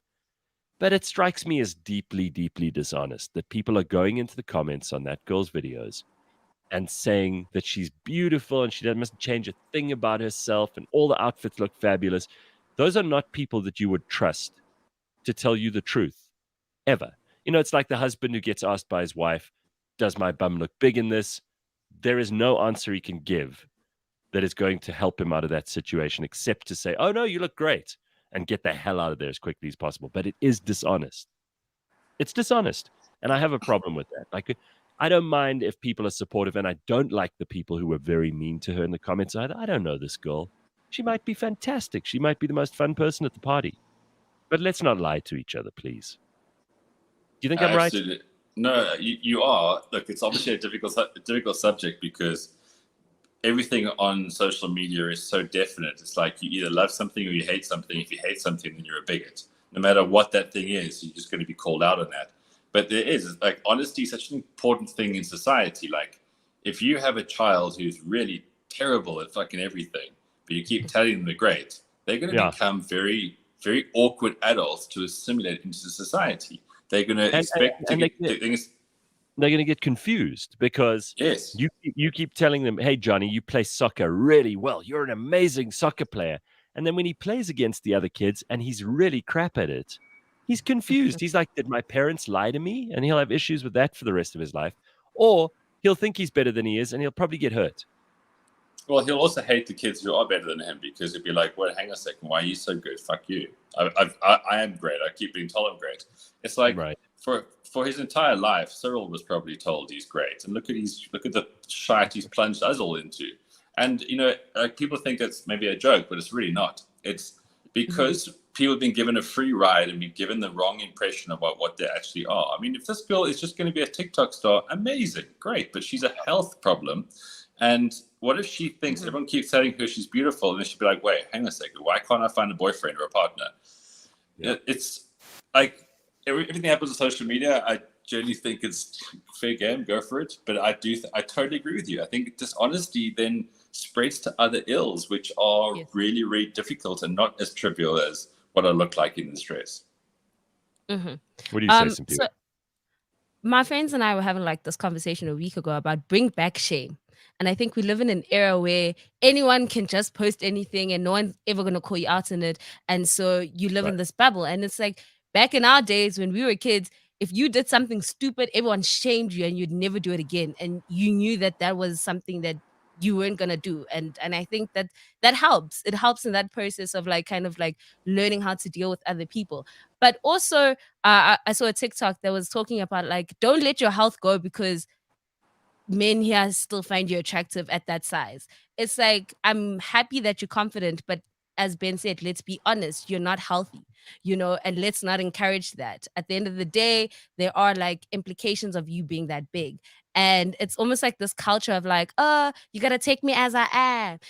But it strikes me as deeply, deeply dishonest that people are going into the comments on that girl's videos and saying that she's beautiful and she mustn't change a thing about herself and all the outfits look fabulous. Those are not people that you would trust to tell you the truth, ever. It's like the husband who gets asked by his wife, does my bum look big in this? There is no answer he can give that is going to help him out of that situation, except to say, oh no, you look great, and get the hell out of there as quickly as possible. But it is dishonest. It's dishonest. And I have a problem with that. Like, I don't mind if people are supportive, and I don't like the people who were very mean to her in the comments either. I don't know this girl. She might be fantastic. She might be the most fun person at the party. But let's not lie to each other, please. Do you think I'm right? No, you are. Look, it's obviously a difficult subject because everything on social media is so definite. It's like you either love something or you hate something. If you hate something, then you're a bigot. No matter what that thing is, you're just going to be called out on that. But there is, like, honesty is such an important thing in society. Like, if you have a child who's really terrible at fucking everything, but you keep telling them they're great, they're going to become very, very awkward adults to assimilate into society. They're going to expect to get things. They're going to get confused because you keep telling them, hey, Johnny, you play soccer really well. You're an amazing soccer player. And then when he plays against the other kids and he's really crap at it, he's confused. He's like, did my parents lie to me? And he'll have issues with that for the rest of his life. Or he'll think he's better than he is and he'll probably get hurt. Well, he'll also hate the kids who are better than him because he'll be like, well, hang on a second. Why are you so good? Fuck you. I am great. I keep being told I'm great. It's like for his entire life, Cyril was probably told he's great. And look at the shite he's plunged us all into. And, like people think it's maybe a joke, but it's really not. It's because people have been given a free ride and been given the wrong impression about what they actually are. I mean, if this girl is just going to be a TikTok star, amazing, great, but she's a health problem. And what if she thinks everyone keeps telling her she's beautiful, and then she'd be like, wait, hang on a second, why can't I find a boyfriend or a partner? Yeah. It's like everything happens on social media. I generally think it's fair game, go for it. But I totally agree with you. I think dishonesty then spreads to other ills, which are really, really difficult and not as trivial as what I look like in this dress. What do you say, Simphiwe? So my friends and I were having like this conversation a week ago about bring back shame. And I think we live in an era where anyone can just post anything and no one's ever going to call you out on it. And so you live in this bubble. And it's like back in our days when we were kids, if you did something stupid, everyone shamed you and you'd never do it again. And you knew that was something that you weren't going to do. And I think that helps. It helps in that process of like kind of like learning how to deal with other people. But also I saw a TikTok that was talking about like, don't let your health go because men here still find you attractive at that size. It's like, I'm happy that you're confident, but as Ben said, let's be honest, you're not healthy, and let's not encourage that. At the end of the day, there are like implications of you being that big. And it's almost like this culture of like, oh, you gotta take me as I am.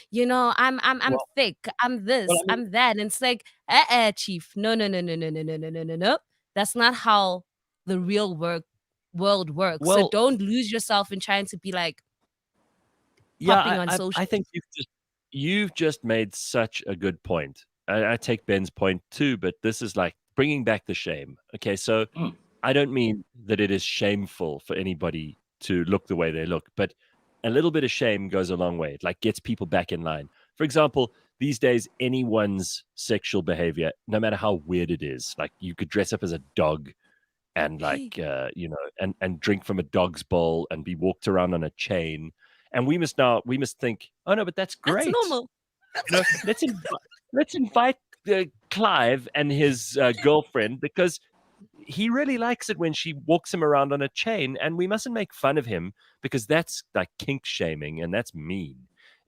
I'm thick, I'm this, I'm that. And it's like, chief, no. That's not how the real world works. So don't lose yourself in trying to be like popping on social. I think you've just made such a good point. I take Ben's point too, but this is like bringing back the shame. Okay, so I don't mean that it is shameful for anybody to look the way they look, but a little bit of shame goes a long way. It like gets people back in line. For example, these days, anyone's sexual behavior, no matter how weird it is, like you could dress up as a dog and like, and drink from a dog's bowl and be walked around on a chain. And we must think, oh no, but that's great. That's normal. Let's invite Clive and his girlfriend because he really likes it when she walks him around on a chain, and we mustn't make fun of him because that's like kink shaming and that's mean.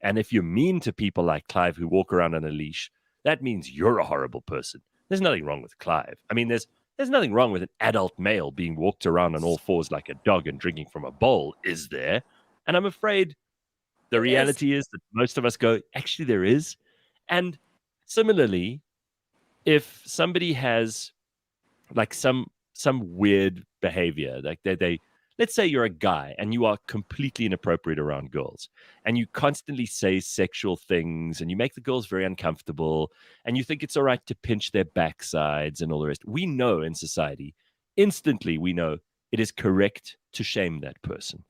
And if you're mean to people like Clive who walk around on a leash, that means you're a horrible person. There's nothing wrong with Clive. I mean, there's nothing wrong with an adult male being walked around on all fours like a dog and drinking from a bowl, is there? And I'm afraid the reality is that most of us go, actually, there is. And similarly, if somebody has like some weird behavior, like they let's say you're a guy and you are completely inappropriate around girls and you constantly say sexual things and you make the girls very uncomfortable and you think it's all right to pinch their backsides and all the rest. We know in society, instantly we know it is correct to shame that person.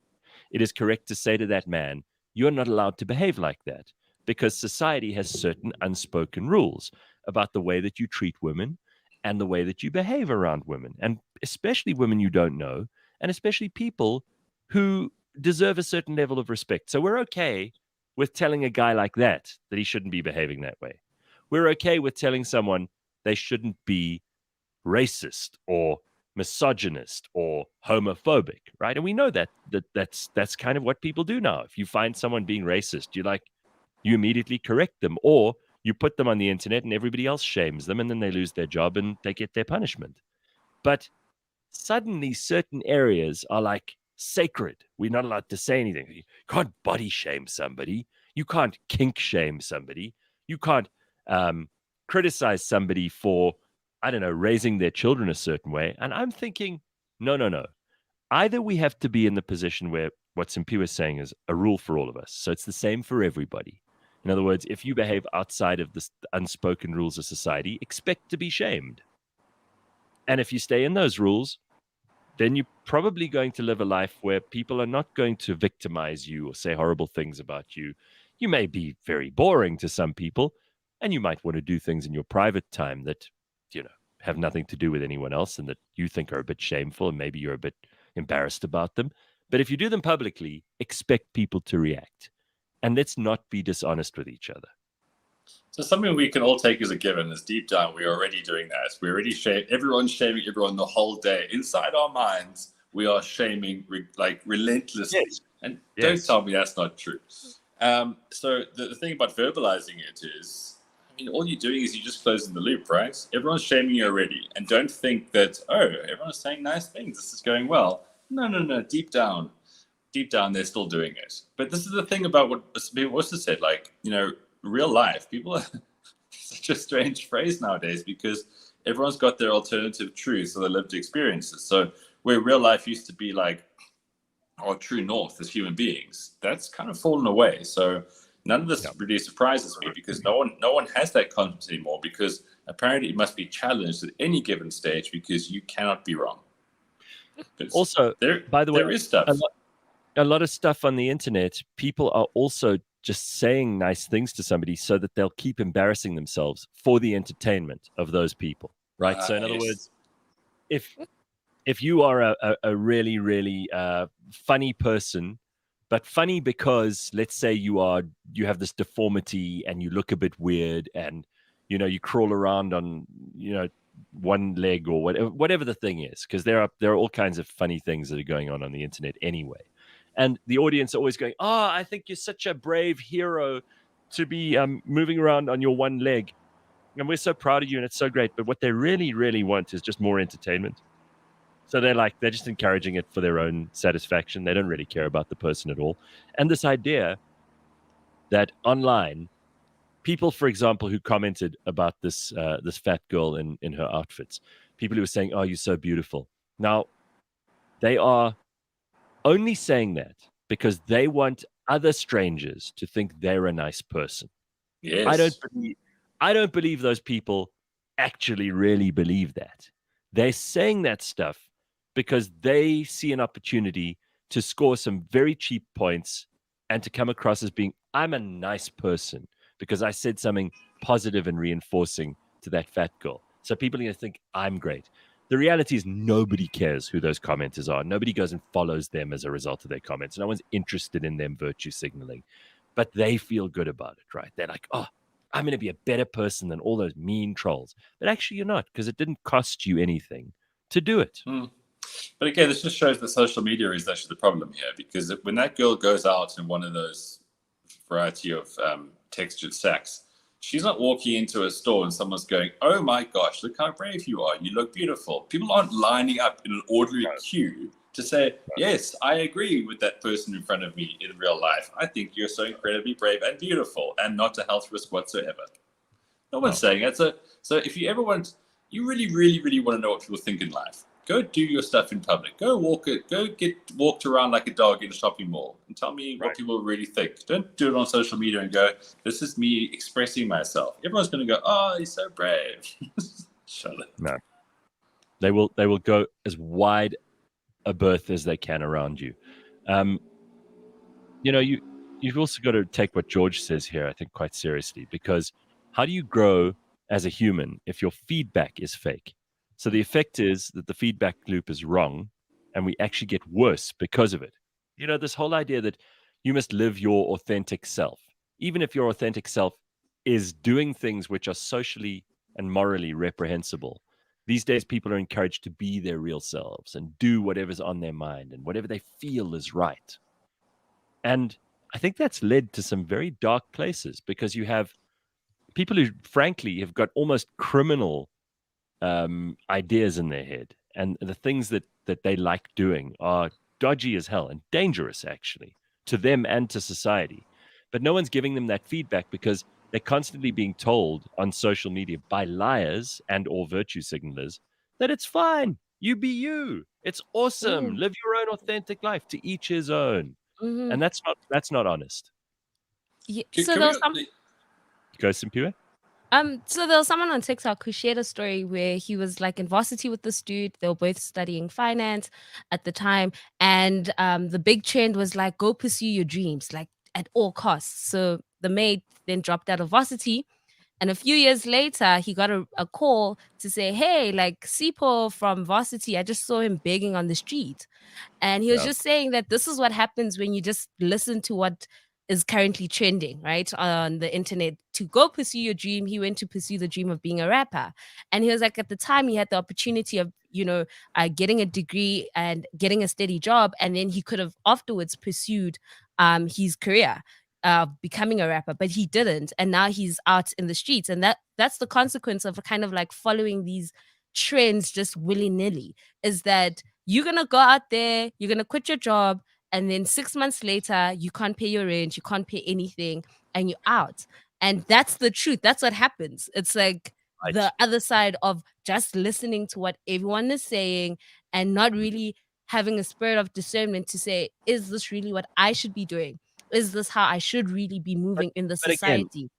It is correct to say to that man, you're not allowed to behave like that, because society has certain unspoken rules about the way that you treat women and the way that you behave around women, and especially women you don't know, and especially people who deserve a certain level of respect. So we're okay with telling a guy like that he shouldn't be behaving that way. We're okay with telling someone they shouldn't be racist or misogynist or homophobic, right? And we know that's kind of what people do now. If you find someone being racist, you immediately correct them, or you put them on the internet and everybody else shames them, and then they lose their job and they get their punishment. But suddenly certain areas are like sacred. We're not allowed to say anything. You can't body shame somebody. You can't kink shame somebody. You can't criticize somebody for, I don't know, raising their children a certain way. And I'm thinking, no. Either we have to be in the position where what Simphiwe is saying is a rule for all of us. So it's the same for everybody. In other words, if you behave outside of the unspoken rules of society, expect to be shamed. And if you stay in those rules, then you're probably going to live a life where people are not going to victimize you or say horrible things about you. You may be very boring to some people, and you might want to do things in your private time that, have nothing to do with anyone else and that you think are a bit shameful, and maybe you're a bit embarrassed about them. But if you do them publicly, expect people to react. And let's not be dishonest with each other. So something we can all take as a given is deep down, we're already doing that. We're already everyone's shaming everyone the whole day. Inside our minds, we are shaming like relentlessly. Yes. And don't tell me that's not true. So the thing about verbalizing it is, I mean, all you're doing is you're just closing the loop, right? Everyone's shaming you already. And don't think that, oh, everyone's saying nice things. This is going well. No. Deep down, they're still doing it. But this is the thing about what people also said, like, real life. People are such a strange phrase nowadays because everyone's got their alternative truths or their lived experiences. So where real life used to be like our true north as human beings, that's kind of fallen away. So none of this really surprises me because no one has that confidence anymore because apparently it must be challenged at any given stage because you cannot be wrong. Also, by the way, there is stuff. A lot of stuff on the internet, people are also just saying nice things to somebody so that they'll keep embarrassing themselves for the entertainment of those people, right? So in other words, if you are a really, really funny person, but funny because, let's say, you have this deformity and you look a bit weird and, you crawl around on, one leg or whatever the thing is, because there are all kinds of funny things that are going on the internet anyway. And the audience are always going, oh, I think you're such a brave hero to be moving around on your one leg. And we're so proud of you and it's so great. But what they really, really want is just more entertainment. So they're just encouraging it for their own satisfaction. They don't really care about the person at all. And this idea that online, people, for example, who commented about this fat girl in her outfits, people who were saying, oh, you're so beautiful. Now, they are only saying that because they want other strangers to think they're a nice person. Yes. I don't believe those people actually really believe that. They're saying that stuff because they see an opportunity to score some very cheap points and to come across as being, I'm a nice person because I said something positive and reinforcing to that fat girl. So people are going to think I'm great. The reality is nobody cares who those commenters are. Nobody goes and follows them as a result of their comments. No one's interested in them virtue signaling, but they feel good about it, right? They're like, oh, I'm going to be a better person than all those mean trolls. But actually you're not, because it didn't cost you anything to do it. But again, this just shows that social media is actually the problem here, because when that girl goes out in one of those variety of textured sacks, she's not walking into a store and someone's going, oh my gosh, look how brave you are. You look beautiful. People aren't lining up in an ordinary queue to say, yes, I agree with that person in front of me in real life. I think you're so incredibly brave and beautiful and not a health risk whatsoever. No one's saying that. So if you ever you really, really, really want to know what people think in life, go do your stuff in public. Go get walked around like a dog in a shopping mall and tell me what people really think. Don't do it on social media and go, this is me expressing myself. Everyone's going to go, oh, he's so brave. Shut up. No. They will go as wide a berth as they can around you. You've also got to take what George says here, I think, quite seriously, because how do you grow as a human if your feedback is fake? So the effect is that the feedback loop is wrong and we actually get worse because of it. This whole idea that you must live your authentic self, even if your authentic self is doing things which are socially and morally reprehensible. These days, people are encouraged to be their real selves and do whatever's on their mind and whatever they feel is right. And I think that's led to some very dark places, because you have people who, frankly, have got almost criminal ideas in their head, and the things that they like doing are dodgy as hell and dangerous, actually, to them and to society. But no one's giving them that feedback because they're constantly being told on social media by liars and or virtue signalers that it's fine, you be you, it's awesome, live your own authentic life, to each his own. And that's not honest. Yeah. So there was Go, Simphiwe. So there was someone on TikTok who shared a story where he was like in varsity with this dude. They were both studying finance at the time, and the big trend was like, go pursue your dreams, like at all costs. So the mate then dropped out of varsity, and a few years later, he got a call to say, hey, like Sepo from varsity, I just saw him begging on the street. And he was just saying that this is what happens when you just listen to what is currently trending, right, on the internet. To go pursue your dream, he went to pursue the dream of being a rapper. And he was like, at the time, he had the opportunity of, getting a degree and getting a steady job. And then he could have afterwards pursued his career. becoming a rapper, but he didn't, and now he's out in the streets, and that's the consequence of kind of like following these trends just willy-nilly, is that you're gonna go out there, you're gonna quit your job, and then 6 months later you can't pay your rent, you can't pay anything, and you're out. And that's the truth. That's what happens. It's like the other side of just listening to what everyone is saying and not really having a spirit of discernment to say, is this really what I should be doing? Is this how I should really be moving in the society?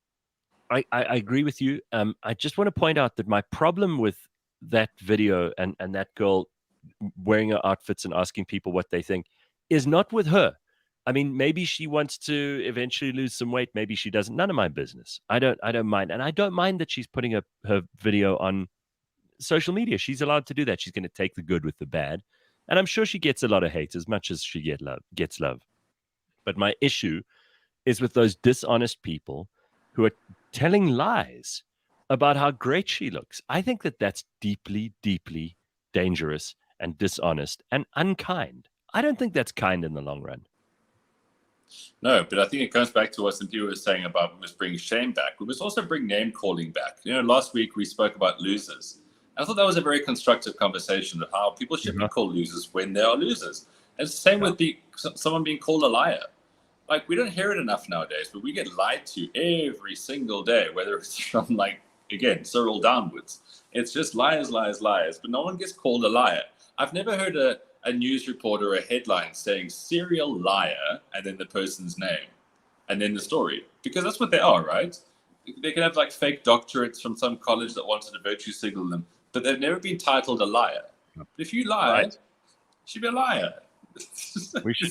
Again, I agree with you. I just want to point out that my problem with that video and that girl wearing her outfits and asking people what they think is not with her. I mean, maybe she wants to eventually lose some weight. Maybe she doesn't. None of my business. I don't mind. And I don't mind that she's putting her video on social media. She's allowed to do that. She's going to take the good with the bad. And I'm sure she gets a lot of hate as much as she gets love. But my issue is with those dishonest people who are telling lies about how great she looks. I think that that's deeply, deeply dangerous and dishonest and unkind. I don't think that's kind in the long run. No, but I think it comes back to what Simphiwe was saying about we must bring shame back. We must also bring name calling back. Last week we spoke about losers. I thought that was a very constructive conversation of how people should be called losers when they are losers. And it's the same with someone being called a liar. Like, we don't hear it enough nowadays, but we get lied to every single day, whether it's from, again, Cyril downwards. It's just liars, liars, liars, but no one gets called a liar. I've never heard a news report or a headline saying serial liar and then the person's name and then the story, because that's what they are, right? They can have fake doctorates from some college that wanted to virtue signal them, but they've never been titled a liar. But if you lied, you should be a liar. We should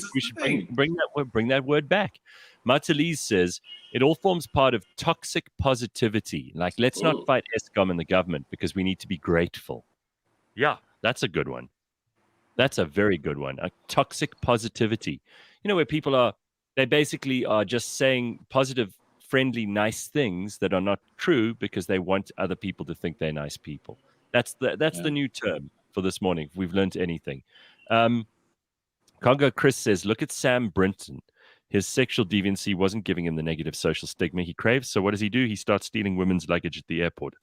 bring that word back. Matalise says it all forms part of toxic positivity. Let's not fight Eskom and the government because we need to be grateful. Yeah, that's a good one. That's a very good one. A toxic positivity. Where people they basically are just saying positive, friendly, nice things that are not true because they want other people to think they're nice people. That's the new term for this morning. If we've learned anything. Congo Chris says, look at Sam Brinton. His sexual deviancy wasn't giving him the negative social stigma he craves. So what does he do? He starts stealing women's luggage at the airport.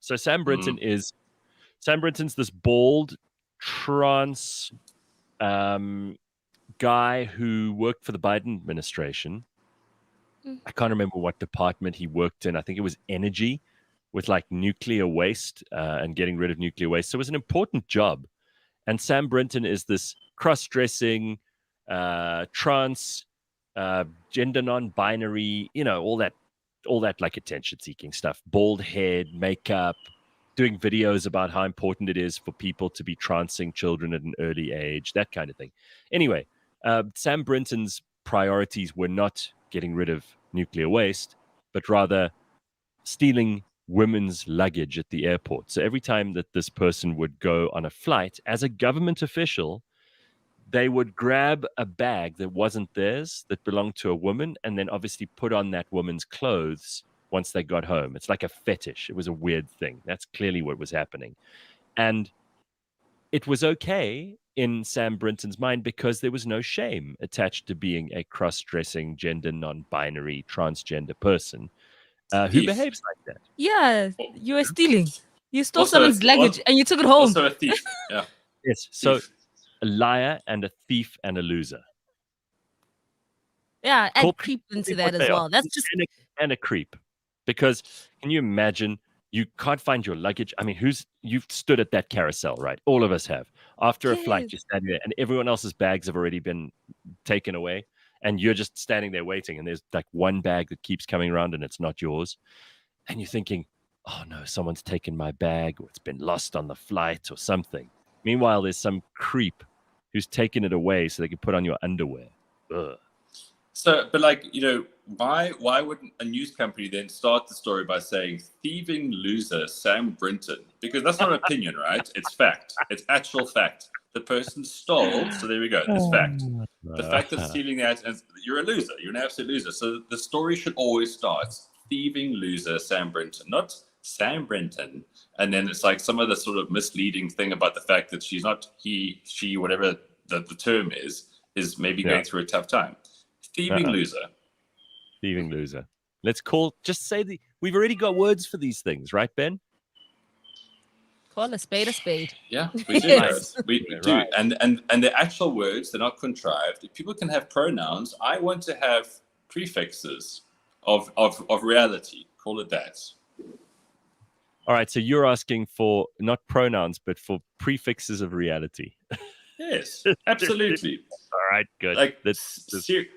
So Sam Brinton Brinton's this bald, trans guy who worked for the Biden administration. I can't remember what department he worked in. I think it was energy with nuclear waste and getting rid of nuclear waste. So it was an important job. And Sam Brinton is this cross-dressing, trans, gender non-binary, all that attention-seeking stuff. Bald head, makeup, doing videos about how important it is for people to be transing children at an early age, that kind of thing. Anyway, Sam Brinton's priorities were not getting rid of nuclear waste, but rather stealing women's luggage at the airport. So every time that this person would go on a flight, as a government official, they would grab a bag that wasn't theirs, that belonged to a woman, and then obviously put on that woman's clothes once they got home. It's like a fetish. It was a weird thing. That's clearly what was happening. And it was okay in Sam Brinton's mind because there was no shame attached to being a cross-dressing, gender non-binary, transgender person. Who behaves like that? Yeah, you were stealing. You stole someone's luggage and you took it home. Also a thief. Yeah. Yes. So a liar and a thief and a loser. Yeah, and creep into that as well. That's just and a creep. Because can you imagine you can't find your luggage? I mean, you've stood at that carousel, right? All of us have. After a flight, you're standing there and everyone else's bags have already been taken away. And you're just standing there waiting, and there's one bag that keeps coming around, and it's not yours. And you're thinking, oh no, someone's taken my bag, or it's been lost on the flight or something. Meanwhile, there's some creep who's taken it away so they can put on your underwear. Ugh. So, but why wouldn't a news company then start the story by saying thieving loser Sam Brinton? Because that's not opinion, right? It's fact. It's actual fact. The person stole, so there we go. It's fact. The fact that stealing that, and you're a loser. You're an absolute loser. So the story should always start thieving loser Sam Brinton, not Sam Brinton. And then it's some of the sort of misleading thing about the fact that she's not he, she, whatever the term is maybe going through a tough time. Thieving loser. Thieving loser. Let's just say we've already got words for these things, right, Ben? Call a spade a spade. Yeah, we do. Yes. We do. Right. And the actual words, they're not contrived. If people can have pronouns, I want to have prefixes of reality. Call it that. All right, so you're asking for not pronouns, but for prefixes of reality. Yes, absolutely. All right, good. Like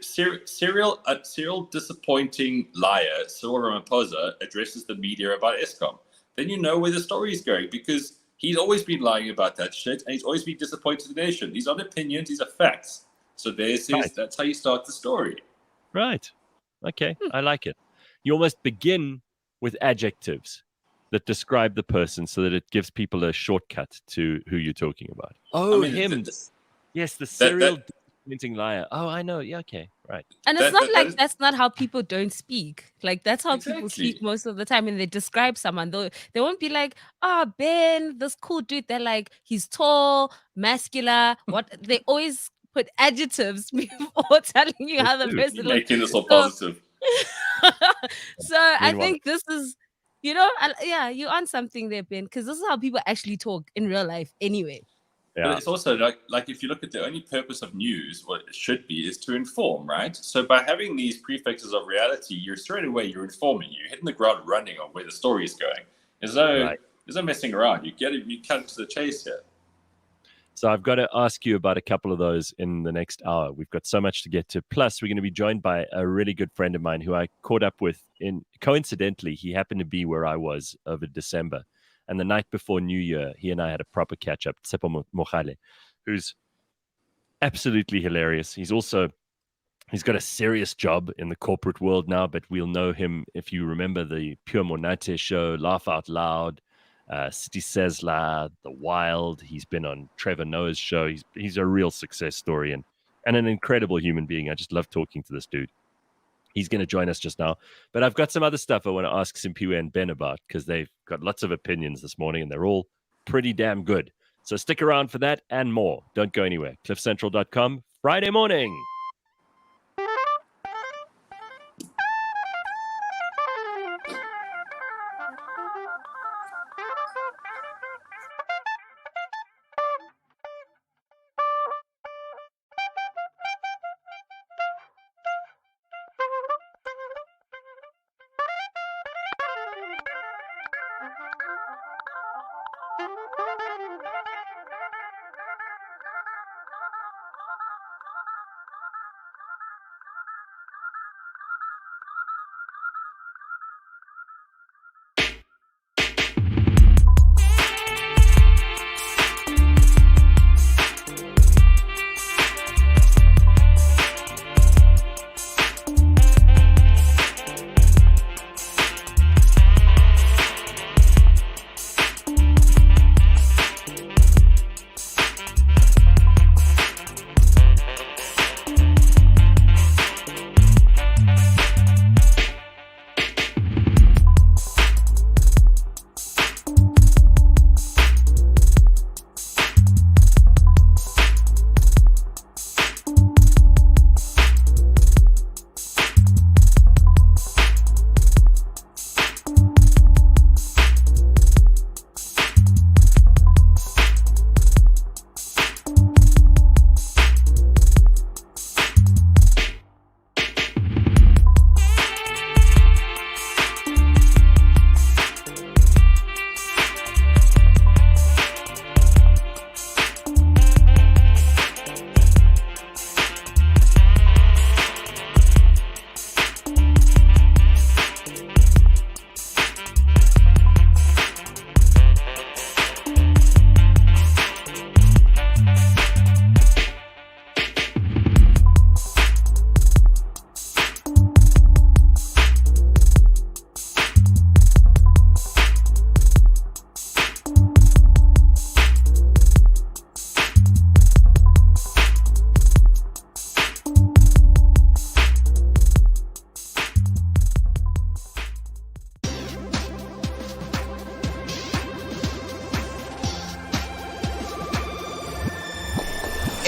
serial disappointing liar Cyril Ramaphosa addresses the media about ESCOM. Then you know where the story is going, because he's always been lying about that shit, and he's always been disappointed in the nation. These aren't opinions; these are facts. So that's how you start the story. Right. Okay, I like it. You almost begin with adjectives that describe the person, so that it gives people a shortcut to who you're talking about. Oh, him. Yes, the serial disappointing liar. Oh, I know. Yeah, okay, right. And it's that's not how people don't speak. Like, that's how people speak most of the time. And they describe someone, though they won't be like, "Oh, Ben, this cool dude." They're like, "He's tall, muscular." What they always put adjectives before telling you how the person looks. Making this all positive. So I think this is, you're on something there, Ben, because this is how people actually talk in real life anyway. Yeah. But it's also like if you look at the only purpose of news, what it should be is to inform, right? So by having these prefixes of reality, you're informing. You're hitting the ground running on where the story is going. There's no messing around. You cut to the chase here. So I've got to ask you about a couple of those in the next hour. We've got so much to get to. Plus, we're going to be joined by a really good friend of mine who I caught up with coincidentally. He happened to be where I was over December. And the night before New Year, he and I had a proper catch-up. Tshepo Mogale, who's absolutely hilarious. He's got a serious job in the corporate world now, but we'll know him if you remember the Pure Monate show, Laugh Out Loud, City Sesla, The Wild. He's been on Trevor Noah's show. He's a real success story and an incredible human being. I just love talking to this dude. He's going to join us just now. But I've got some other stuff I want to ask Simphiwe and Ben about, because they've got lots of opinions this morning, and they're all pretty damn good. So stick around for that and more. Don't go anywhere. CliffCentral.com, Friday morning.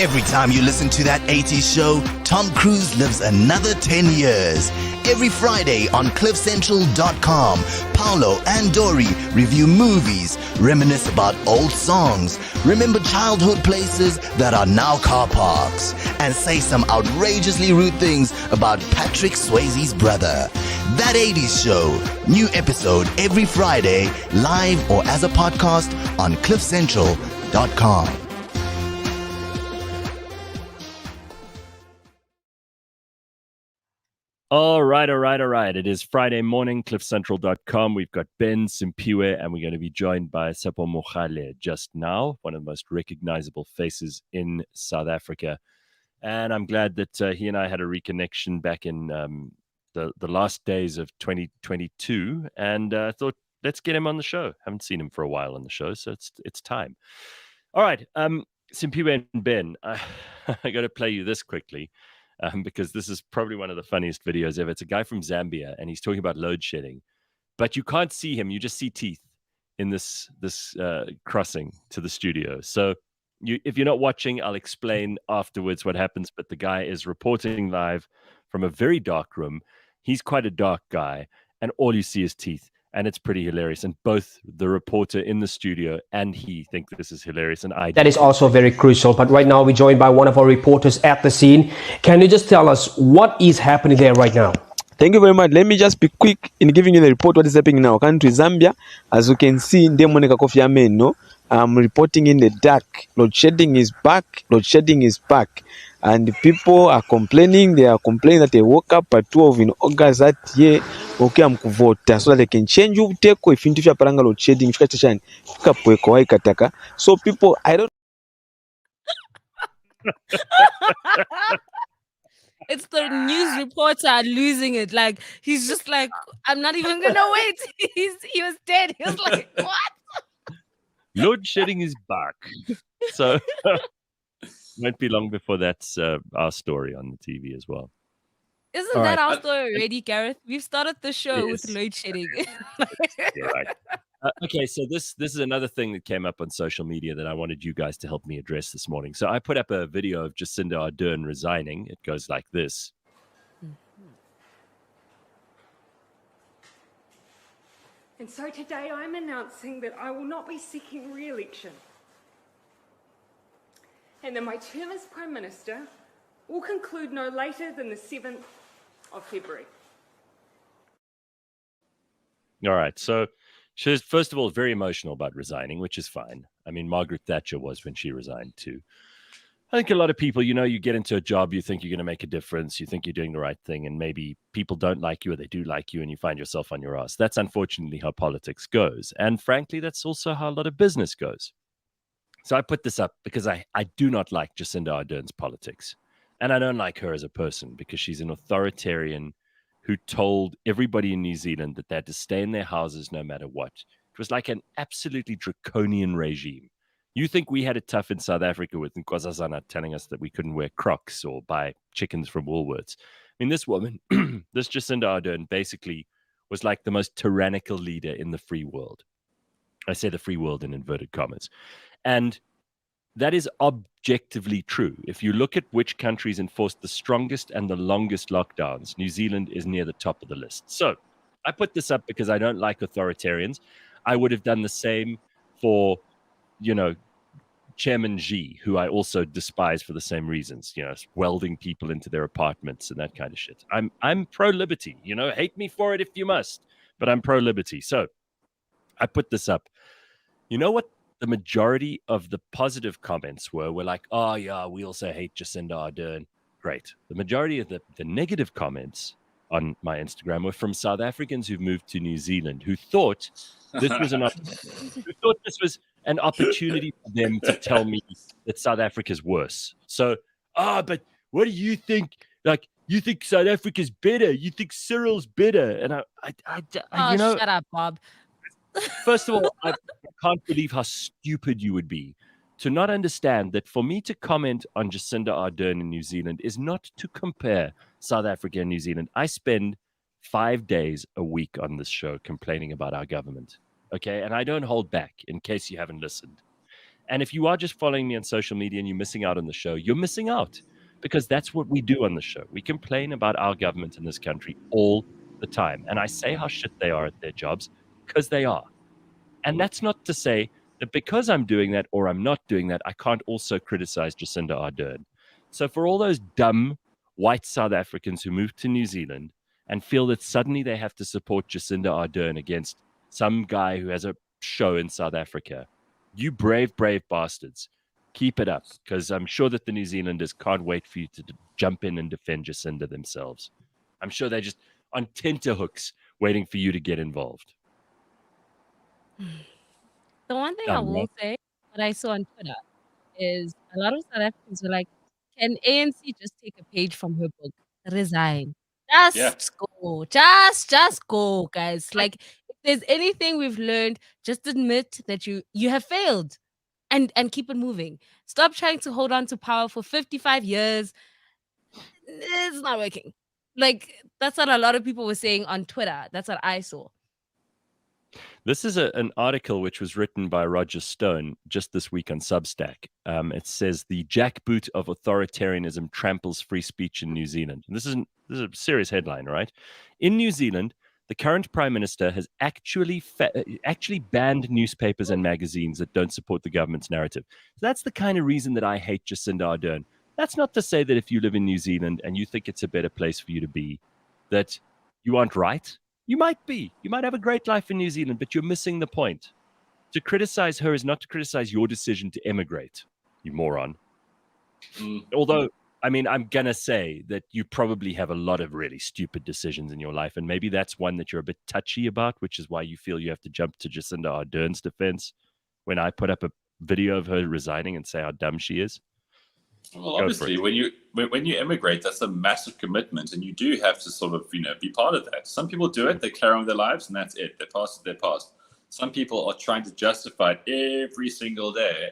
Every time you listen to that 80s show, Tom Cruise lives another 10 years. Every Friday on CliffCentral.com, Paolo and Dory review movies, reminisce about old songs, remember childhood places that are now car parks, and say some outrageously rude things about Patrick Swayze's brother. That 80s show, new episode every Friday, live or as a podcast on CliffCentral.com. All right. It is Friday morning, cliffcentral.com. We've got Ben Simphiwe, and we're going to be joined by Sepo Mochale just now, one of the most recognizable faces in South Africa. And I'm glad that he and I had a reconnection back in the last days of 2022. And I thought, let's get him on the show. Haven't seen him for a while on the show, so it's time. All right, Simphiwe and Ben, I got to play you this quickly. Because this is probably one of the funniest videos ever. It's a guy from Zambia, and he's talking about load shedding. But you can't see him. You just see teeth in this crossing to the studio. So if you're not watching, I'll explain afterwards what happens. But the guy is reporting live from a very dark room. He's quite a dark guy, and all you see is teeth. And it's pretty hilarious. And both the reporter in the studio and he think this is hilarious. And that is also very crucial. But right now we're joined by one of our reporters at the scene. Can you just tell us what is happening there right now? Thank you very much. Let me just be quick in giving you the report what is happening in our country, Zambia. As you can see, I'm reporting in the dark. Load shedding is back. And people are complaining. They are complaining that they woke up at 12 in August that year. Okay, I'm kuvota so that they can change you take if into your paranga load shedding. So people, I don't. It's the news reporter losing it. Like he's just like, I'm not even gonna wait. He was dead. He was like, what? Load shedding is back. So won't be long before that's our story on the TV as well. Isn't that our story already, Gareth? We've started the show with load shedding. You're right. Okay, so this is another thing that came up on social media that I wanted you guys to help me address this morning. So I put up a video of Jacinda Ardern resigning. It goes like this. And so today I'm announcing that I will not be seeking re-election. And that my term as Prime Minister will conclude no later than the 7th of February. All right, so she's, first of all, very emotional about resigning, which is fine. I mean, Margaret Thatcher was when she resigned too. I think a lot of people, you get into a job, you think you're going to make a difference, you think you're doing the right thing, and maybe people don't like you or they do like you, and you find yourself on your ass. That's unfortunately how politics goes. And frankly, that's also how a lot of business goes. So I put this up because I do not like Jacinda Ardern's politics. And I don't like her as a person because she's an authoritarian who told everybody in New Zealand that they had to stay in their houses no matter what. It was like an absolutely draconian regime. You think we had it tough in South Africa with Nkosazana telling us that we couldn't wear Crocs or buy chickens from Woolworths. I mean, this woman, this Jacinda Ardern, basically was like the most tyrannical leader in the free world. I say the free world in inverted commas. And that is objectively true. If you look at which countries enforced the strongest and the longest lockdowns, New Zealand is near the top of the list. So I put this up because I don't like authoritarians. I would have done the same for, Chairman Xi, who I also despise for the same reasons, welding people into their apartments and that kind of shit. I'm pro-liberty, hate me for it if you must, but I'm pro-liberty. So I put this up. You know what? The majority of the positive comments were like, oh, yeah, we also hate Jacinda Ardern. Great. The majority of the negative comments on my Instagram were from South Africans who've moved to New Zealand who thought this was an opportunity for them to tell me that South Africa's worse. So, but what do you think? Like, you think South Africa's better? You think Cyril's better? And I shut up, Bob. First of all, I can't believe how stupid you would be to not understand that for me to comment on Jacinda Ardern in New Zealand is not to compare South Africa and New Zealand. I spend 5 days a week on this show complaining about our government, okay? And I don't hold back, in case you haven't listened. And if you are just following me on social media and you're missing out on the show, you're missing out, because that's what we do on the show. We complain about our government in this country all the time. And I say how shit they are at their jobs, because they are. And that's not to say that because I'm doing that or I'm not doing that, I can't also criticize Jacinda Ardern. So for all those dumb white South Africans who moved to New Zealand and feel that suddenly they have to support Jacinda Ardern against some guy who has a show in South Africa, you brave, brave bastards, keep it up, because I'm sure that the New Zealanders can't wait for you to jump in and defend Jacinda themselves. I'm sure they're just on tenterhooks waiting for you to get involved. The one thing I will say that I saw on Twitter is a lot of South Africans were like, can ANC just take a page from her book? Resign. Just go. Just go, guys. Like, if there's anything we've learned, just admit that you have failed and keep it moving. Stop trying to hold on to power for 55 years. It's not working. Like, that's what a lot of people were saying on Twitter. That's what I saw. This is an article which was written by Roger Stone just this week on Substack. It says the jackboot of authoritarianism tramples free speech in New Zealand. And this is a serious headline, right? In New Zealand, the current prime minister has actually banned newspapers and magazines that don't support the government's narrative. So that's the kind of reason that I hate Jacinda Ardern. That's not to say that if you live in New Zealand and you think it's a better place for you to be, that you aren't right. You might be. You might have a great life in New Zealand, but you're missing the point. To criticize her is not to criticize your decision to emigrate, you moron. Although, I mean, I'm going to say that you probably have a lot of really stupid decisions in your life, and maybe that's one that you're a bit touchy about, which is why you feel you have to jump to Jacinda Ardern's defense when I put up a video of her resigning and say how dumb she is. Well, obviously, when you immigrate, that's a massive commitment, and you do have to sort of, be part of that. Some people do it; they carry on their lives, and that's it. They're past. Some people are trying to justify it every single day,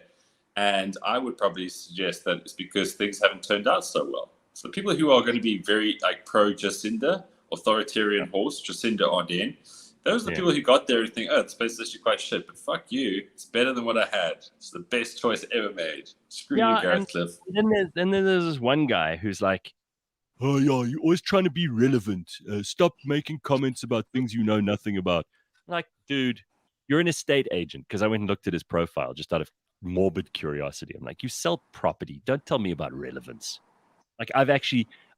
and I would probably suggest that it's because things haven't turned out so well. So people who are going to be very pro Jacinda, authoritarian horse, Jacinda Ardern, those are the people who got there and think, oh, this place is actually quite shit, but fuck you, it's better than what I had. It's the best choice ever made. Screw you, Gareth Cliff. And then there's this one guy who's like, oh yeah, you're always trying to be relevant. Stop making comments about things you know nothing about. Like, dude, you're an estate agent, because I went and looked at his profile just out of morbid curiosity. I'm like, you sell property. Don't tell me about relevance. Like, I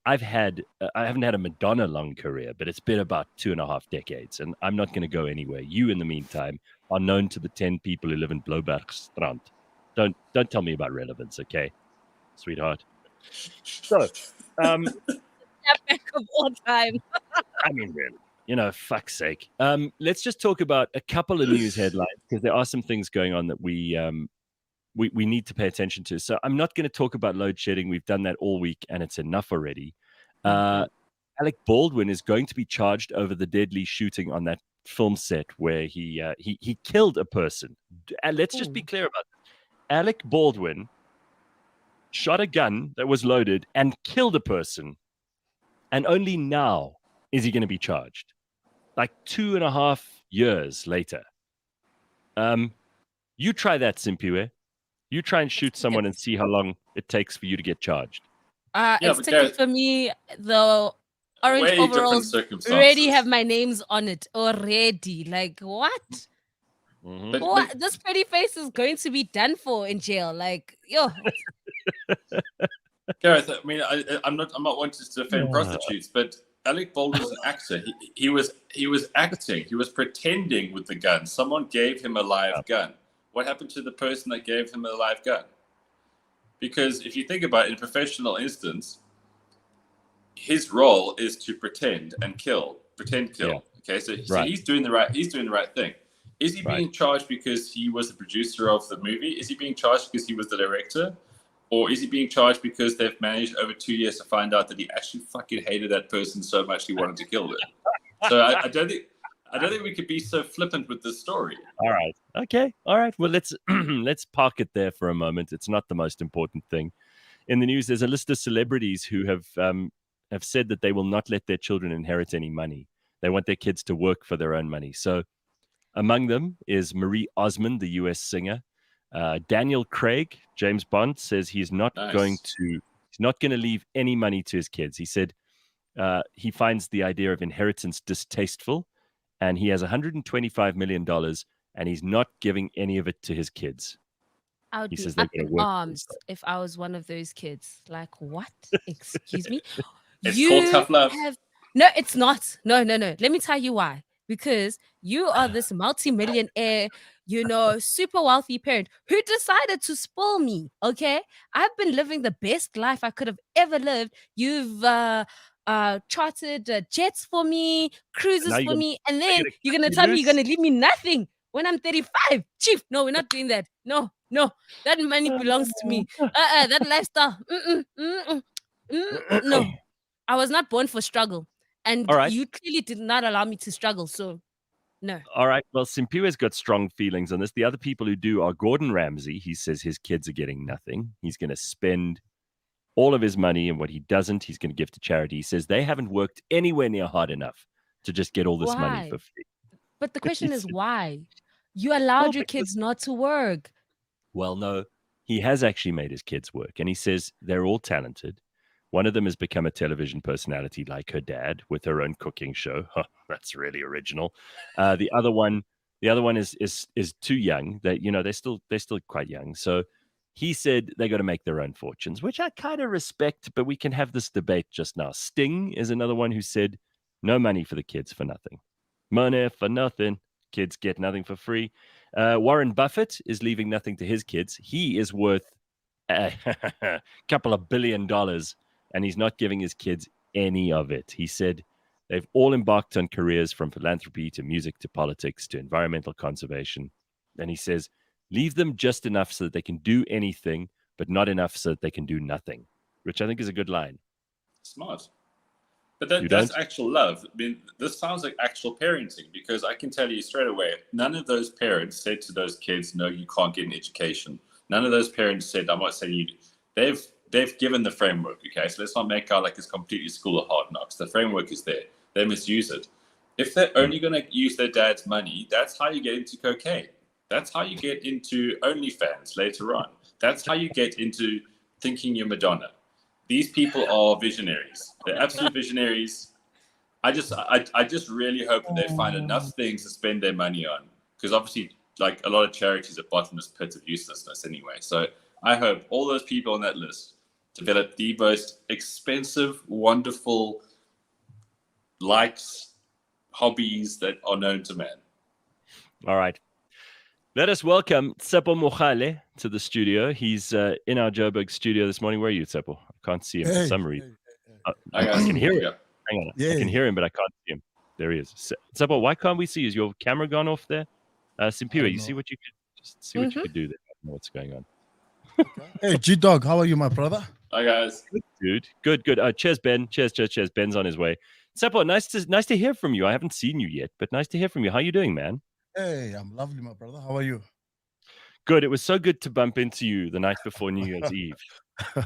haven't had a Madonna long career, but it's been about 2.5 decades, and I'm not going to go anywhere. You, in the meantime, are known to the 10 people who live in Blobergstrand. Don't tell me about relevance, okay, sweetheart? So, back of all time. I mean, really, fuck's sake. Let's just talk about a couple of news headlines, because there are some things going on that we need to pay attention to. So I'm not going to talk about load shedding. We've done that all week, and it's enough already. Alec Baldwin is going to be charged over the deadly shooting on that film set where he killed a person. And let's just be clear about this. Alec Baldwin shot a gun that was loaded and killed a person, and only now is he going to be charged, like 2.5 years later. You try that, Simphiwe. You try and shoot someone and see how long it takes for you to get charged. It's taken for me, the orange overalls already have my names on it already. Like, what? What? This pretty face is going to be done for in jail. Like, yo. Gareth, I mean, I'm not wanting to defend prostitutes, but Alec Baldwin was an actor. He was acting. He was pretending with the gun. Someone gave him a live gun. What happened to the person that gave him a live gun? Because if you think about it, in a professional instance, his role is to pretend kill. Yeah. Okay, so he's doing the right thing. Is he being charged because he was the producer of the movie? Is he being charged because he was the director? Or is he being charged because they've managed over 2 years to find out that he actually fucking hated that person so much he wanted to kill them? So I don't think we could be so flippant with this story. All right. Okay. All right. Well, let's park it there for a moment. It's not the most important thing. In the news, there's a list of celebrities who have said that they will not let their children inherit any money. They want their kids to work for their own money. So among them is Marie Osmond, the US singer. Daniel Craig, James Bond, says he's not going to leave any money to his kids. He said he finds the idea of inheritance distasteful, and he has $125 million, and he's not giving any of it to his kids. I would He be says up they're in gonna work arms if I was one of those kids. Like, what? Excuse me? It's called tough love. No, it's not. No. Let me tell you why. Because you are this multi-millionaire, super wealthy parent who decided to spoil me, okay? I've been living the best life I could have ever lived. You've chartered jets for me, cruises for me, and then you're going to tell me you're going to leave me nothing when I'm 35. Chief, no, we're not doing that. No. That money belongs to me. That lifestyle. No. I was not born for struggle. And you clearly did not allow me to struggle. So, no. All right. Well, Simphiwe's got strong feelings on this. The other people who do are Gordon Ramsay. He says his kids are getting nothing. He's going to spend all of his money, and what he doesn't, he's going to give to charity. He says they haven't worked anywhere near hard enough to just get all this money for free. But the question is why? You allowed your kids not to work. Well, no, he has actually made his kids work, and he says they're all talented. One of them has become a television personality like her dad with her own cooking show. Huh, that's really original. The other one is too young. That they're still quite young. So he said they got to make their own fortunes, which I kind of respect. But we can have this debate just now. Sting is another one who said no money for the kids for nothing. Money for nothing. Kids get nothing for free. Warren Buffett is leaving nothing to his kids. He is worth a couple of $1 billion. And he's not giving his kids any of it. He said they've all embarked on careers from philanthropy to music to politics to environmental conservation. And he says, leave them just enough so that they can do anything, but not enough so that they can do nothing, which I think is a good line. Smart. But that's actual love. I mean, this sounds like actual parenting, because I can tell you straight away, none of those parents said to those kids, no, you can't get an education. None of those parents said, I'm not saying you. They've given the framework, okay? So let's not make out like it's completely school of hard knocks. The framework is there. They misuse it. If they're only going to use their dad's money, that's how you get into cocaine. That's how you get into OnlyFans later on. That's how you get into thinking you're Madonna. These people are visionaries. They're absolute visionaries. I just really hope that they find enough things to spend their money on, because obviously, like, a lot of charities are bottomless pits of uselessness anyway. So I hope all those people on that list develop the most expensive, wonderful likes, hobbies that are known to man. All right. Let us welcome Sepo Mochale to the studio. He's in our Joburg studio this morning. Where are you, Sepo? I can't see him for some reason. I can hear him. Hang on. I can hear him, but I can't see him. There he is. Sepo, why can't we see? Is your camera gone off there? Simphiwe, you see what you could do there? I don't know what's going on. Hey, G-Dog, how are you, my brother? Hi, guys. Good, dude. Good. Cheers, Ben. Cheers. Ben's on his way. Sepo, nice to hear from you. I haven't seen you yet, but nice to hear from you. How you doing, man? Hey, I'm lovely, my brother. How are you? Good. It was so good to bump into you the night before New Year's Eve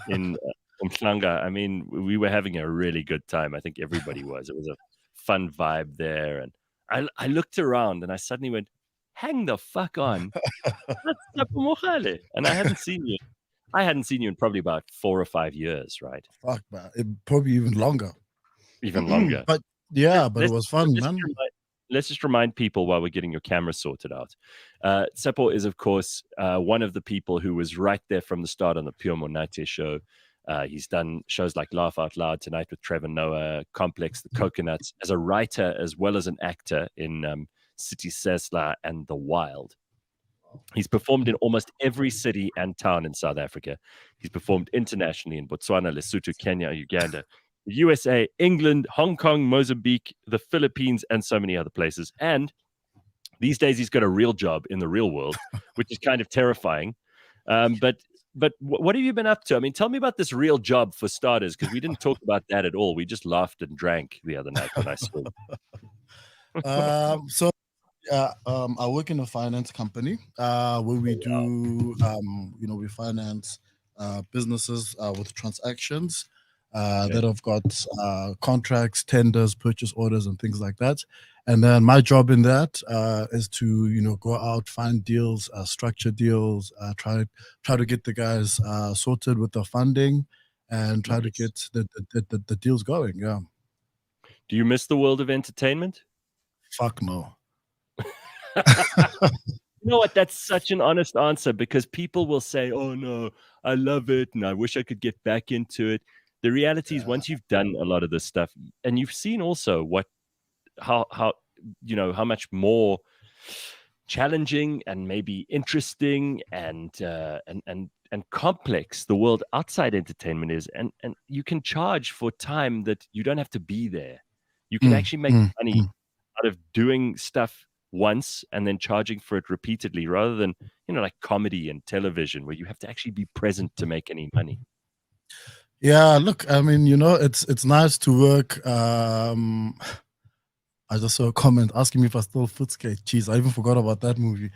in Umhlanga. I mean, we were having a really good time. I think everybody was. It was a fun vibe there. And I looked around and I suddenly went, hang the fuck on. That's Tshepo Mogale. And I hadn't seen you in probably about 4 or 5 years, right? Fuck, man. Probably even longer. Even longer. But yeah, but it was fun, man. Let's just remind people while we're getting your camera sorted out. Sepo is, of course, one of the people who was right there from the start on the Pure Monate show. He's done shows like Laugh Out Loud, Tonight with Trevor Noah, Complex, The Coconuts, as a writer as well as an actor in City Sesla and The Wild. He's performed in almost every city and town in South Africa. He's performed internationally in Botswana, Lesotho, Kenya, Uganda, the USA, England, Hong Kong, Mozambique, the Philippines, and so many other places. And these days he's got a real job in the real world, which is kind of terrifying. But what have you been up to? I mean, tell me about this real job for starters, because we didn't talk about that at all. We just laughed and drank the other night when I saw you. I work in a finance company where we do, we finance businesses with transactions. that have got contracts, tenders, purchase orders, and things like that. And then my job in that is to go out, find deals, structure deals, try to get the guys sorted with the funding, and try to get the deals going. Yeah. Do you miss the world of entertainment? Fuck no. You know what? That's such an honest answer, because people will say, "Oh no, I love it, and I wish I could get back into it." The reality is, once you've done a lot of this stuff, and you've seen also how much more challenging and maybe interesting and complex the world outside entertainment is, and you can charge for time that you don't have to be there. You can actually make money out of doing stuff once and then charging for it repeatedly, rather than like comedy and television, where you have to actually be present to make any money. Yeah, look, I mean, it's nice to work. I just saw a comment asking me if I still Footskate. Jeez, I even forgot about that movie.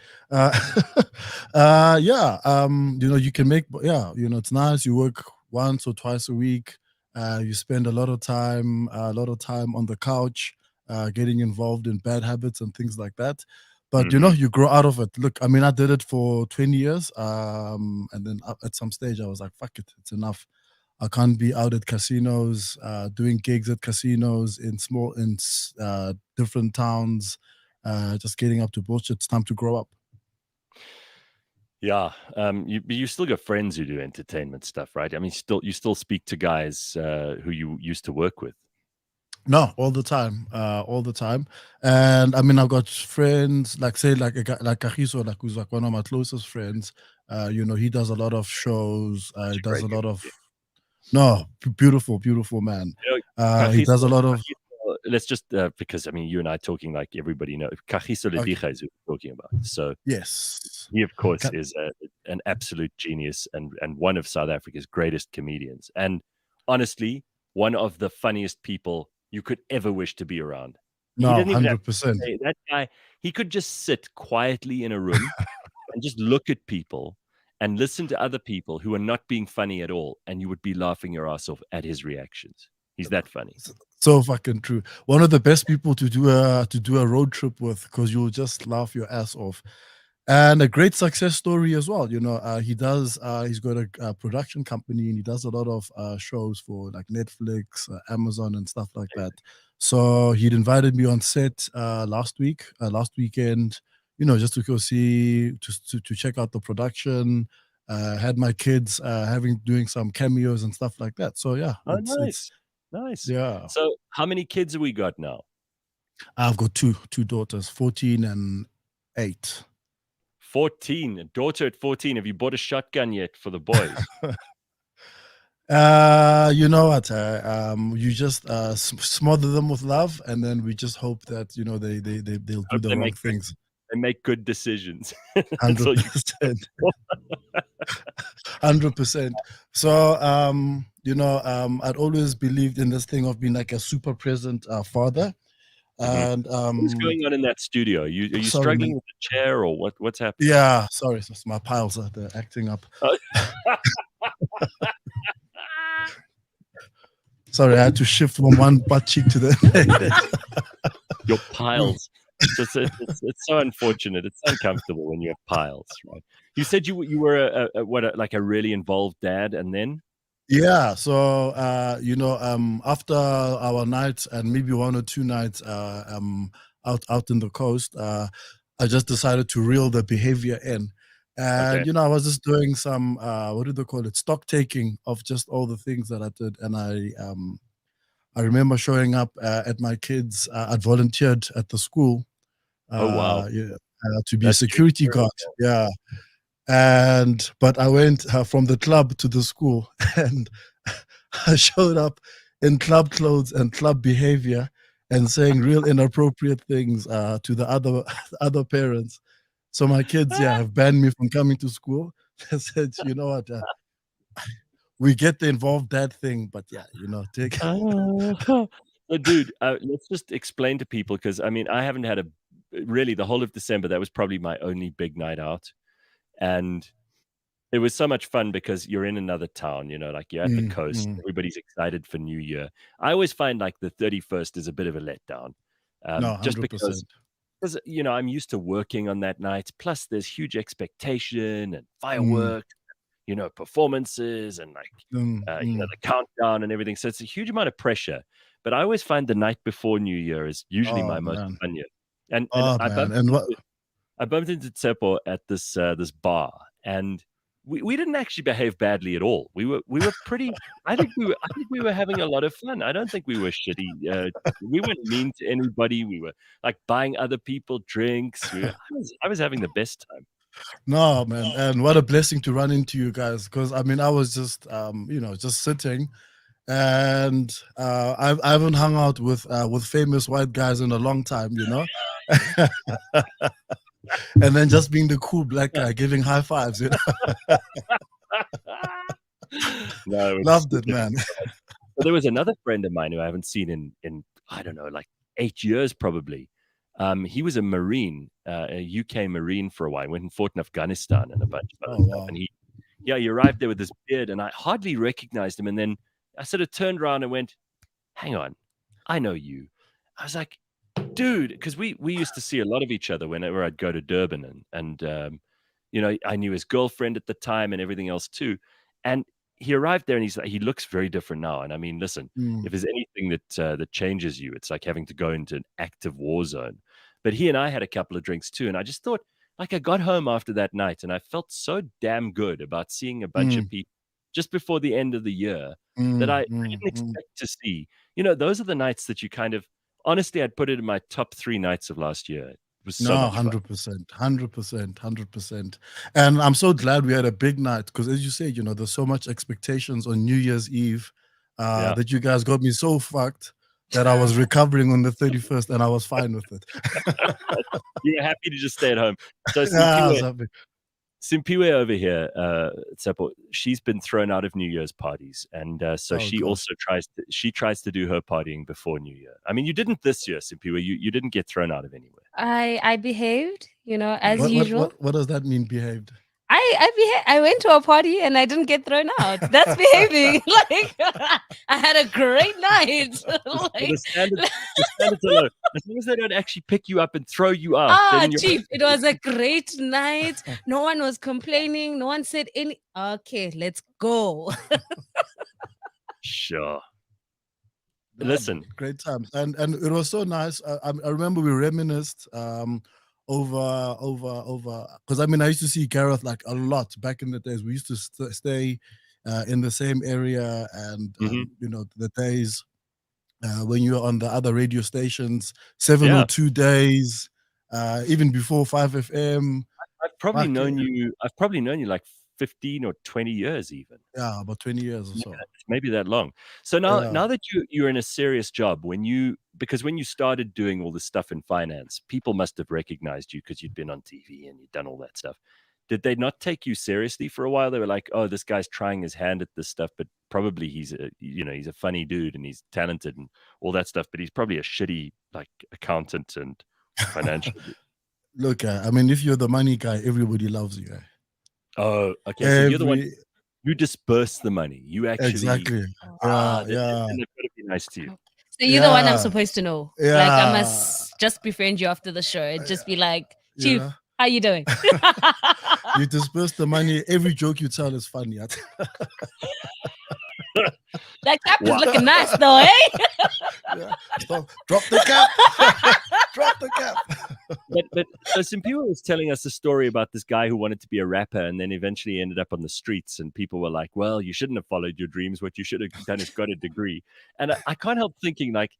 You can make, it's nice. You work once or twice a week. You spend a lot of time on the couch, getting involved in bad habits and things like that. But you grow out of it. Look, I mean, I did it for 20 years, and then at some stage I was like, "Fuck it, it's enough. I can't be out at casinos, doing gigs at casinos in different towns, just getting up to bullshit. It's time to grow up." Yeah, you still got friends who do entertainment stuff, right? I mean, you still speak to guys who you used to work with. No, all the time. And I mean, I've got friends like a guy like Kagiso, like who's like one of my closest friends. He does a lot of shows. He does a lot of beautiful man. He does a lot of. Let's just because I mean, you and I talking like everybody knows. Kagiso Lediga is who we're talking about. So yes, he of course is an absolute genius and one of South Africa's greatest comedians, and honestly, one of the funniest people you could ever wish to be around. No, 100%. That guy, he could just sit quietly in a room and just look at people and listen to other people who are not being funny at all, and you would be laughing your ass off at his reactions. He's that funny. So fucking true. One of the best people to do a road trip with, because you'll just laugh your ass off. And a great success story as well. He does. He's got a production company, and he does a lot of shows for like Netflix, Amazon, and stuff like that. So he'd invited me on set last weekend. Just to go see, to check out the production. Had my kids doing some cameos and stuff like that. So yeah. Nice. Yeah. So how many kids have we got now? I've got two daughters, 14 and 8. 14, a daughter at 14. Have you bought a shotgun yet for the boys? You know what? You just smother them with love, and then we just hope that they'll do the wrong things. They make good decisions. 100%. 100%. So I'd always believed in this thing of being like a super present father. And what's going on in that studio? Are you struggling with the chair, or what's happening? Yeah, sorry, it's my piles they're acting up. Sorry, I had to shift from one butt cheek to the your piles. It's so unfortunate. It's uncomfortable when you have piles, right? You said you were a really involved dad, and then. Yeah, so after our nights and maybe 1 or 2 nights out in the coast, I just decided to reel the behavior in. And I was just doing some what do they call it, stock taking of just all the things that I did. And I remember showing up at my kids. I'd volunteered at the school. Oh wow! To be a security guard. Yeah. But I went from the club to the school, and I showed up in club clothes and club behavior and saying real inappropriate things to the other parents. So my kids, have banned me from coming to school. They said, you know what, we get the involved dad thing, but take. So, dude, let's just explain to people, because I mean, I haven't had really the whole of December. That was probably my only big night out. And It was so much fun because you're in another town, like you're at the coast. Mm. Everybody's excited for New Year. I always find like the 31st is a bit of a letdown. No, Just 100%. because, I'm used to working on that night. Plus, there's huge expectation and fireworks, performances and the countdown and everything. So it's a huge amount of pressure. But I always find the night before New Year is usually my most fun year. And I bumped into Tshepo at this bar, and we didn't actually behave badly at all. We were pretty. I think we were having a lot of fun. I don't think we were shitty. We weren't mean to anybody. We were like buying other people drinks. I was having the best time. No, man, and what a blessing to run into you guys. Because I was just just sitting, and I haven't hung out with famous white guys in a long time, and then just being the cool black guy giving high fives, No, loved it, man. Well, there was another friend of mine who I haven't seen in I don't know, like 8 years probably. He was a Marine, a UK Marine for a while. Went and fought in Afghanistan and a bunch of other stuff. And he arrived there with this beard, and I hardly recognized him. And then I sort of turned around and went, "Hang on, I know you." I was like, "Dude," because we used to see a lot of each other whenever I'd go to Durban, and I knew his girlfriend at the time and everything else too. And he arrived there, and he looks very different now. And I mean, listen, if there's anything that changes you, it's like having to go into an active war zone. But he and I had a couple of drinks too, and I just thought, like, I got home after that night, and I felt so damn good about seeing a bunch of people just before the end of the year that I didn't expect to see. Those are the nights that you kind of, honestly, I'd put it in my top 3 nights of last year. It was so much fun. 100%. And I'm so glad we had a big night because, as you say, there's so much expectations on New Year's Eve that you guys got me so fucked that I was recovering on the 31st, and I was fine with it. You were happy to just stay at home. So Simphiwe over here, Tshepo, she's been thrown out of New Year's parties, and so also tries to do her partying before New Year. I mean, you didn't this year, Simphiwe. You didn't get thrown out of anywhere. I behaved, as usual. What does that mean, behaved? I went to a party and I didn't get thrown out. That's behaving. Like, I had a great night. The standards are low. As long as they don't actually pick you up and throw you out. Chief, it was a great night. No one was complaining. No one said any. Okay, let's go. Sure. Listen, great times, and it was so nice. I remember we reminisced over because I used to see Gareth like a lot back in the days. We used to stay in the same area, and the days when you were on the other radio stations, 702 days, even before 5FM. I've probably known you like 15 or 20 years even. Yeah, about 20 years or so. Yeah, maybe that long. So now that you're in a serious job, because when you started doing all this stuff in finance, people must have recognized you because you'd been on TV and you'd done all that stuff. Did they not take you seriously for a while? They were like, "Oh, this guy's trying his hand at this stuff, but probably he's a funny dude and he's talented and all that stuff, but he's probably a shitty like accountant and financial." Look, if you're the money guy, everybody loves you. Oh, okay. So you're the one. You disperse the money. You actually exactly. And they've got to be nice to you. So you're the one I'm supposed to know. Yeah. Like, I must just befriend you after the show and just be like, "Chief, how you doing?" You disperse the money. Every joke you tell is funny. That cap is looking nice, though, eh? Stop. Drop the cap. Drop the cap. But Simphiwe was telling us a story about this guy who wanted to be a rapper and then eventually ended up on the streets, and people were like, "Well, you shouldn't have followed your dreams. What you should have done is got a degree." And I can't help thinking, like,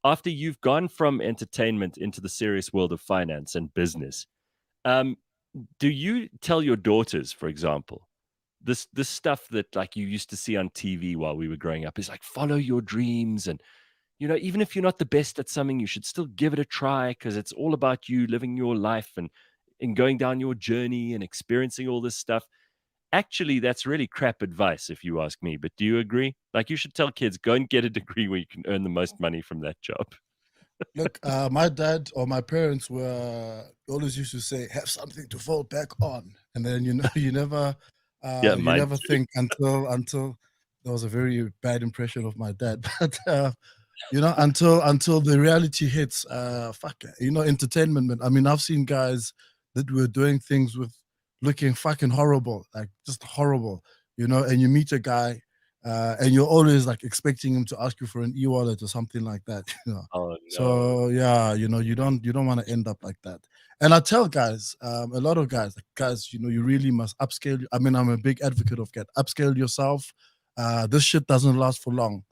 after you've gone from entertainment into the serious world of finance and business, do you tell your daughters, for example, this stuff that like you used to see on TV while we were growing up is like, follow your dreams, and even if you're not the best at something, you should still give it a try because it's all about you living your life and going down your journey and experiencing all this stuff? Actually, that's really crap advice if you ask me, but do you agree? Like, you should tell kids, go and get a degree where you can earn the most money from that job. Look, my dad or my parents always used to say, have something to fall back on. And then, you never Yeah, You mine never too. think until there was a very bad impression of my dad, but you know, until the reality hits. Fuck it. You know, entertainment. Man. I mean, I've seen guys that were doing things with looking fucking horrible, like just horrible. You know, and you meet a guy. And you're always like expecting him to ask you for an e-wallet or something like that, you know. Oh no. So yeah, you know, you don't want to end up like that. And I tell guys, a lot of guys, like, guys, you know, you really must upscale. I mean, I'm a big advocate of upscale yourself. This shit doesn't last for long.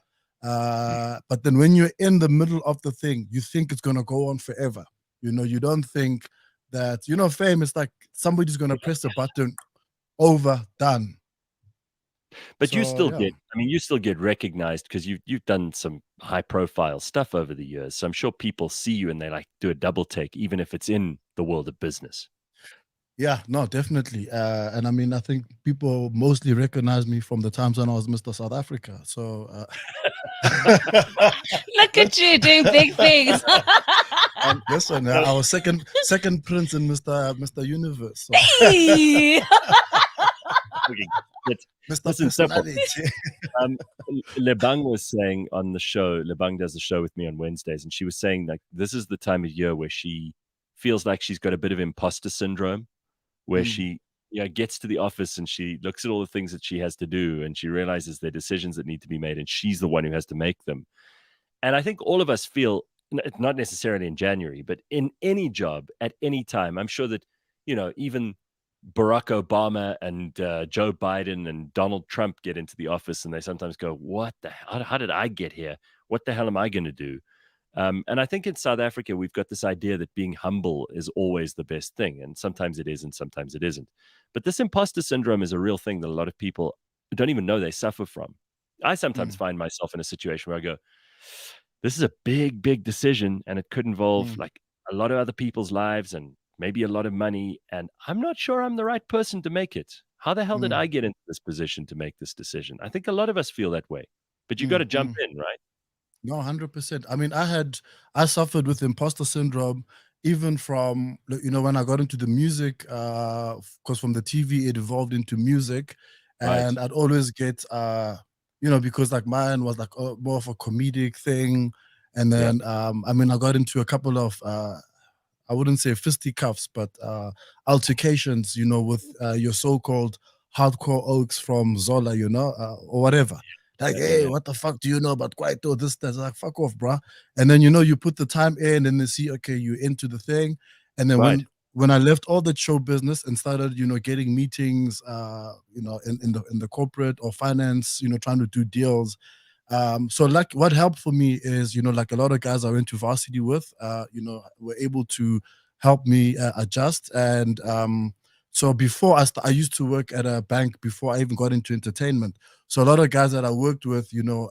But then when you're in the middle of the thing, you think it's gonna go on forever. You know, you don't think that, you know, fame is like somebody's gonna press a button, over, done. But you So, still yeah. get, I mean, you still get recognized because you've done some high profile stuff over the years. So I'm sure people see you and they like do a double take, even if it's in the world of business. Yeah, no, definitely. And I mean, I think people mostly recognize me from the times when I was Mr. South Africa. So Look at you doing big things. listen, I was second prince in Mr. Universe. So. Hey! Mr. Listen, Sepo, Personality. Lebang was saying on the show, Lebang does the show with me on Wednesdays, and she was saying like this is the time of year where she feels like she's got a bit of imposter syndrome, where she gets to the office and she looks at all the things that she has to do and she realizes there are decisions that need to be made and she's the one who has to make them. And I think all of us feel, not necessarily in January, but in any job at any time, I'm sure that, you know, even Barack Obama and Joe Biden and Donald Trump get into the office and they sometimes go, what the hell, how did I get here? What the hell am I going to do? And I think in South Africa, we've got this idea that being humble is always the best thing. And sometimes it is and sometimes it isn't. But this imposter syndrome is a real thing that a lot of people don't even know they suffer from. I sometimes find myself in a situation where I go, this is a big, big decision and it could involve like a lot of other people's lives and maybe a lot of money. And I'm not sure I'm the right person to make it. How the hell did I get into this position to make this decision? I think a lot of us feel that way, but you got to jump in, right? No, 100%. I mean, I suffered with imposter syndrome even from, you know, when I got into the music, because from the TV it evolved into music, and I'd always get, you know, because like mine was like more of a comedic thing, and then I mean, I got into a couple of I wouldn't say fisticuffs, but altercations, you know, with your so-called hardcore oaks from Zola, you know, or whatever. Like, hey, what the fuck do you know about Kwaito? This, that's like, fuck off, bruh. And then, you know, you put the time in and they see, okay, you're into the thing. And then when I left all the show business and started, you know, getting meetings, you know, in the corporate or finance, you know, trying to do deals. So like what helped for me is, you know, like a lot of guys I went to varsity with, you know, were able to help me adjust. And so before I used to work at a bank before I even got into entertainment. So a lot of guys that I worked with, you know,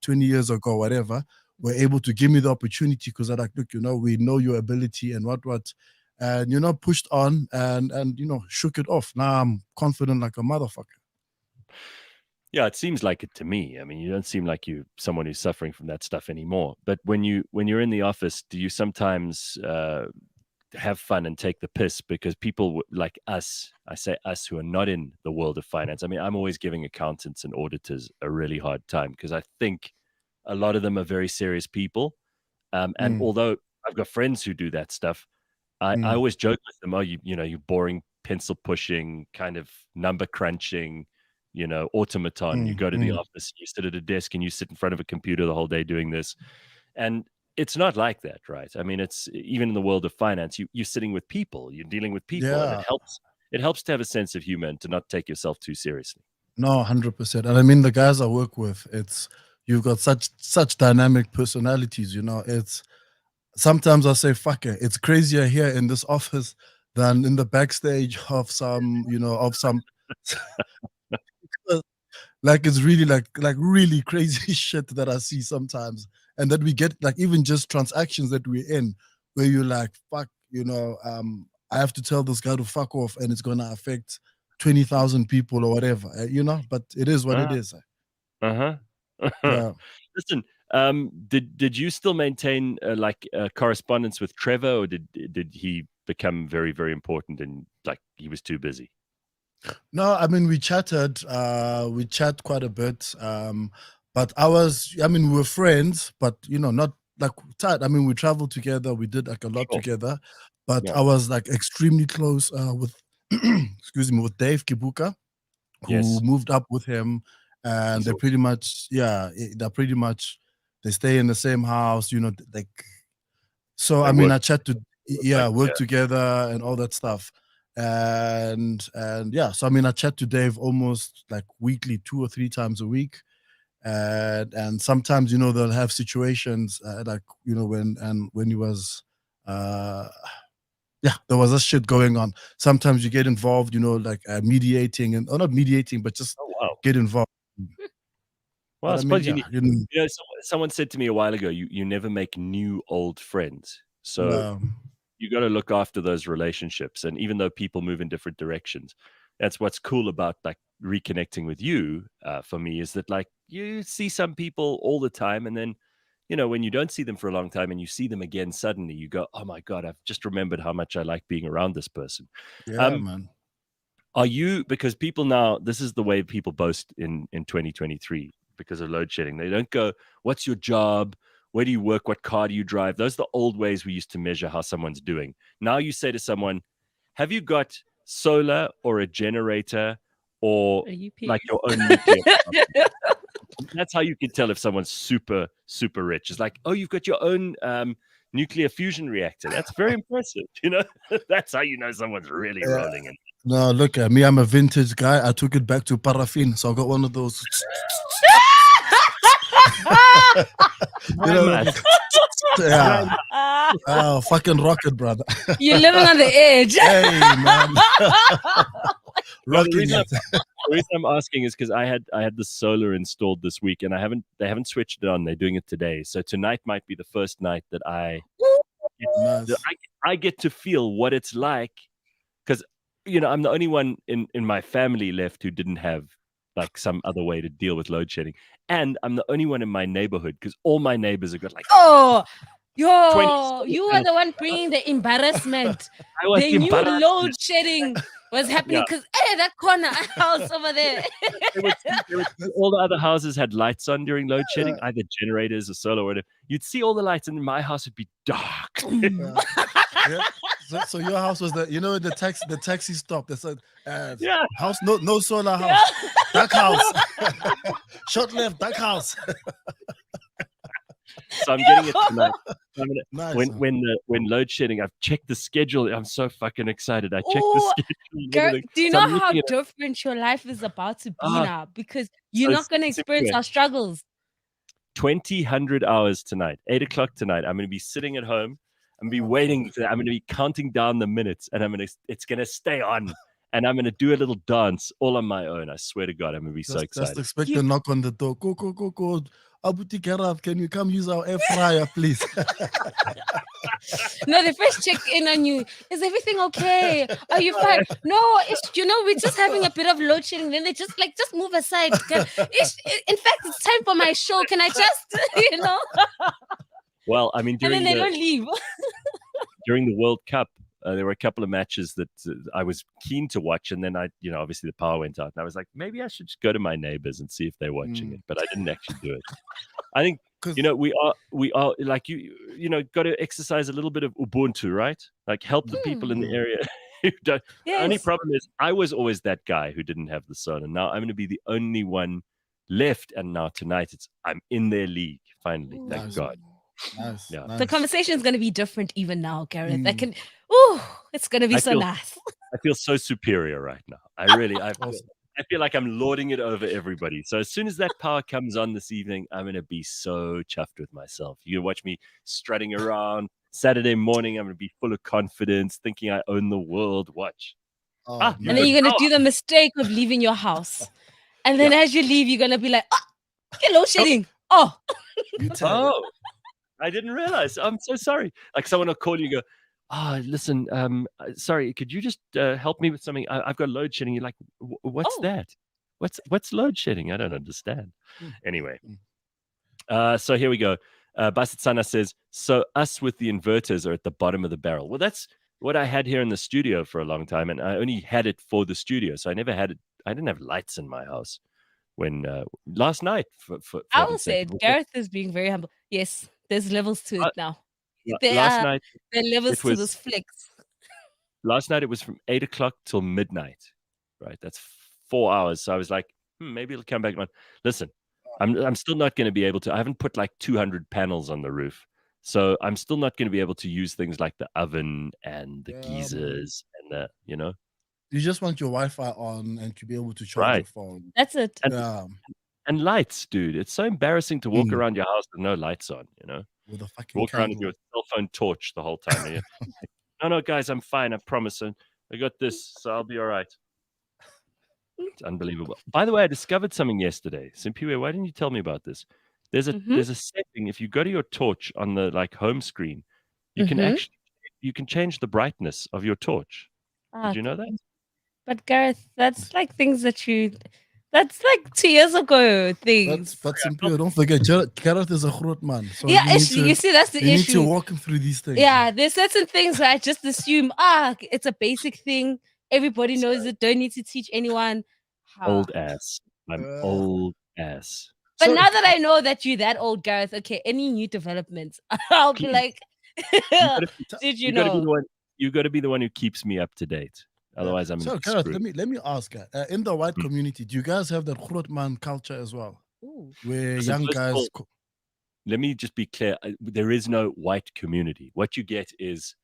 20 years ago, whatever, were able to give me the opportunity because they're like, look, you know, we know your ability and what, and, you know, pushed on and, you know, shook it off. Now I'm confident like a motherfucker. Yeah, it seems like it to me. I mean, you don't seem like you're someone who's suffering from that stuff anymore. But when you're in the office, do you sometimes have fun and take the piss? Because people like us, I say us, who are not in the world of finance. I mean, I'm always giving accountants and auditors a really hard time because I think a lot of them are very serious people. And although I've got friends who do that stuff, I always joke with them, oh, you know, you boring pencil pushing, kind of number crunching, you know, automaton. You go to the office, you sit at a desk and you sit in front of a computer the whole day doing this. And it's not like that, right? I mean, it's even in the world of finance, you're sitting with people, you're dealing with people, and it helps to have a sense of humor and to not take yourself too seriously. No, 100%. And I mean, the guys I work with, you've got such dynamic personalities, you know. It's sometimes I say, fuck it, it's crazier here in this office than in the backstage of some, you know, like it's really like really crazy shit that I see sometimes, and that we get like even just transactions that we're in where you're like, fuck, you know, I have to tell this guy to fuck off and it's gonna affect 20,000 people or whatever, you know. But it is what it is. Yeah. Listen, did you still maintain like correspondence with Trevor, or did he become very, very important and like he was too busy? No, I mean we chatted. We chat quite a bit. But we were friends, but not like tight. I mean, we traveled together. We did like a lot together. But I was like extremely close with, excuse me, with Dave Kibuka, who moved up with him, and they pretty much, they stay in the same house. Like. So I mean, I chat to work together and all that stuff. And so I mean I chat to Dave almost like weekly, 2 or 3 times a week, and sometimes they'll have situations like when he was there was this shit going on. Sometimes you get involved, like mediating or not mediating, but just get involved. Well, I suppose someone said to me a while ago, you never make new old friends, so. You got to look after those relationships. And even though people move in different directions, that's what's cool about like reconnecting with you for me, is that like you see some people all the time. And then, when you don't see them for a long time and you see them again, suddenly you go, oh my God, I've just remembered how much I like being around this person. Yeah, man. Are you, because people now, this is the way people boast in 2023 because of load shedding. They don't go, what's your job? Where do you work? What car do you drive? Those are the old ways we used to measure how someone's doing. Now you say to someone, have you got solar or a generator or like your own nuclear? That's how you can tell if someone's super, super rich. It's like, oh, you've got your own nuclear fusion reactor. That's very impressive. That's how you know someone's really rolling in. No, look at me. I'm a vintage guy. I took it back to paraffin. So I got one of those. Fucking rocket, brother. You're living on the edge. Hey, man. The reason I'm asking is because I had the solar installed this week, and they haven't switched it on. They're doing it today, so tonight might be the first night that I get to feel what it's like, because I'm the only one in my family left who didn't have like some other way to deal with load shedding. And I'm the only one in my neighborhood because all my neighbors have got like... you were the one bringing the embarrassment. They knew load shedding was happening because, that corner house over there. All the other houses had lights on during load shedding, either generators or solar or whatever. You'd see all the lights and my house would be dark. So your house was the taxi stop. They said, house, no solar house. Dark house. Short left, dark house. So I'm getting it tonight. Nice. When load shedding, I've checked the schedule. I'm so fucking excited. I checked the schedule. Girl, do you know how different your life is about to be now? Because you're not going to experience our struggles. 2,000 hours tonight, 8 o'clock tonight. I'm going to be sitting at home. I'm going to be waiting. I'm going to be counting down the minutes, and it's going to stay on. And I'm going to do a little dance all on my own. I swear to God, I'm going to be so excited. Just expect a knock on the door. Go. Abuti Gareth, can you come use our air fryer, please? No, they first check in on you. Is everything okay? Are you fine? No, we're just having a bit of load shedding. Then they just move aside. In fact, it's time for my show. Can I just, Well, I mean, and then they don't leave. During the World Cup, there were a couple of matches that I was keen to watch, and then obviously the power went out, and I was like, maybe I should just go to my neighbors and see if they're watching it, but I didn't actually do it. I think we are like got to exercise a little bit of Ubuntu, right? Like help the people in the area who don't. Yes. The only problem is I was always that guy who didn't have the solar. Now I'm going to be the only one left, and now tonight I'm in their league finally. Thank God. Nice, yeah. Nice. The conversation is going to be different even now, Gareth. It's going to be so nice. I feel so superior right now. I feel like I'm lording it over everybody. So as soon as that power comes on this evening, I'm going to be so chuffed with myself. You can watch me strutting around. Saturday morning, I'm going to be full of confidence, thinking I own the world. Watch. And then you're going to do the mistake of leaving your house. And then as you leave, you're going to be like, hello, shedding. Oh. I didn't realize. I'm so sorry. Like someone will call you and go, listen, sorry, could you just help me with something? I've got load shedding. You're like, what's that? What's load shedding? I don't understand. Anyway, so here we go. Basitsana says, so us with the inverters are at the bottom of the barrel. Well, that's what I had here in the studio for a long time, and I only had it for the studio, so I never had it. I didn't have lights in my house when last night. For I will say Gareth is being very humble. Yes, there's levels to it now. There last are night levels to this flex. Last night it was from 8 o'clock till midnight. Right, that's 4 hours. So I was like, maybe it'll come back on. Listen, I'm still not going to be able to. I haven't put like 200 panels on the roof, so I'm still not going to be able to use things like the oven and the geysers and the You just want your Wi-Fi on and to be able to charge your phone. That's it. And lights, dude. It's so embarrassing to walk around your house with no lights on. With a fucking walk around with your cell phone torch the whole time. No, guys, I'm fine. I promise. And I got this, so I'll be all right. It's unbelievable. By the way, I discovered something yesterday. Simphiwe, why didn't you tell me about this? There's a setting. If you go to your torch on the home screen, you can actually change the brightness of your torch. Did you know that? But Gareth, that's like things that's like 2 years ago things. But Simphiwe, don't forget, Gareth is a Grootman. So yeah, you see, that's the issue. You need to walk him through these things. Yeah, there's certain things where I just assume, it's a basic thing. Everybody knows it. Don't need to teach anyone. Old ass. I'm old ass. But now that I know that you're that old, Gareth, okay, any new developments, I'll be like, did you know? You got to be the one who keeps me up to date. Otherwise, I'm so Gareth, let me ask, in the white community, do you guys have that Grootman culture as well? Ooh. Where young guys... Let me just be clear. There is no white community. What you get is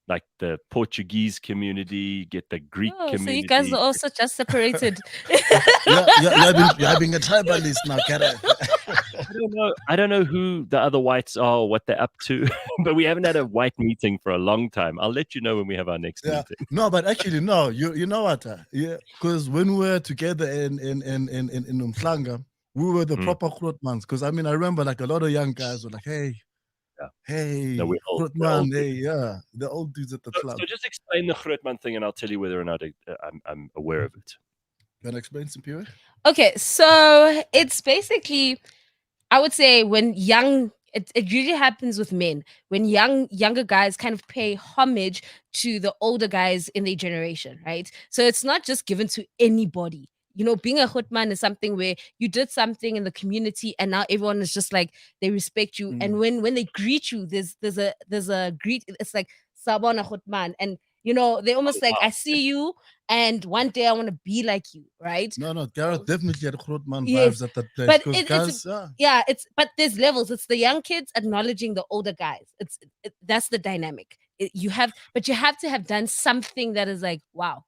like the Portuguese community, you get the Greek community. So you guys are also just separated. You're being a tribalist now, Gareth. I don't know who the other whites are or what they're up to, but we haven't had a white meeting for a long time. I'll let you know when we have our next meeting. No, but actually, no. You know what? Because when we were together in Umhlanga, we were the proper Grootmans. Because I remember like a lot of young guys were like, hey, Grootman, the old dudes at the club. So just explain the Grootman thing, and I'll tell you whether or not I'm aware of it. Can I explain some period? Okay, so it's basically, I would say when it usually happens with men when younger guys kind of pay homage to the older guys in their generation, right? So it's not just given to anybody. Being a Grootman is something where you did something in the community and now everyone is just like, they respect you. And when they greet you, there's a greet. It's like, Sabona Grootman. And, they almost like, I see you and one day I want to be like you, right? No, Gareth definitely had Grootman vibes at that place. But but there's levels. It's the young kids acknowledging the older guys. That's the dynamic. You have to have done something that is like, wow.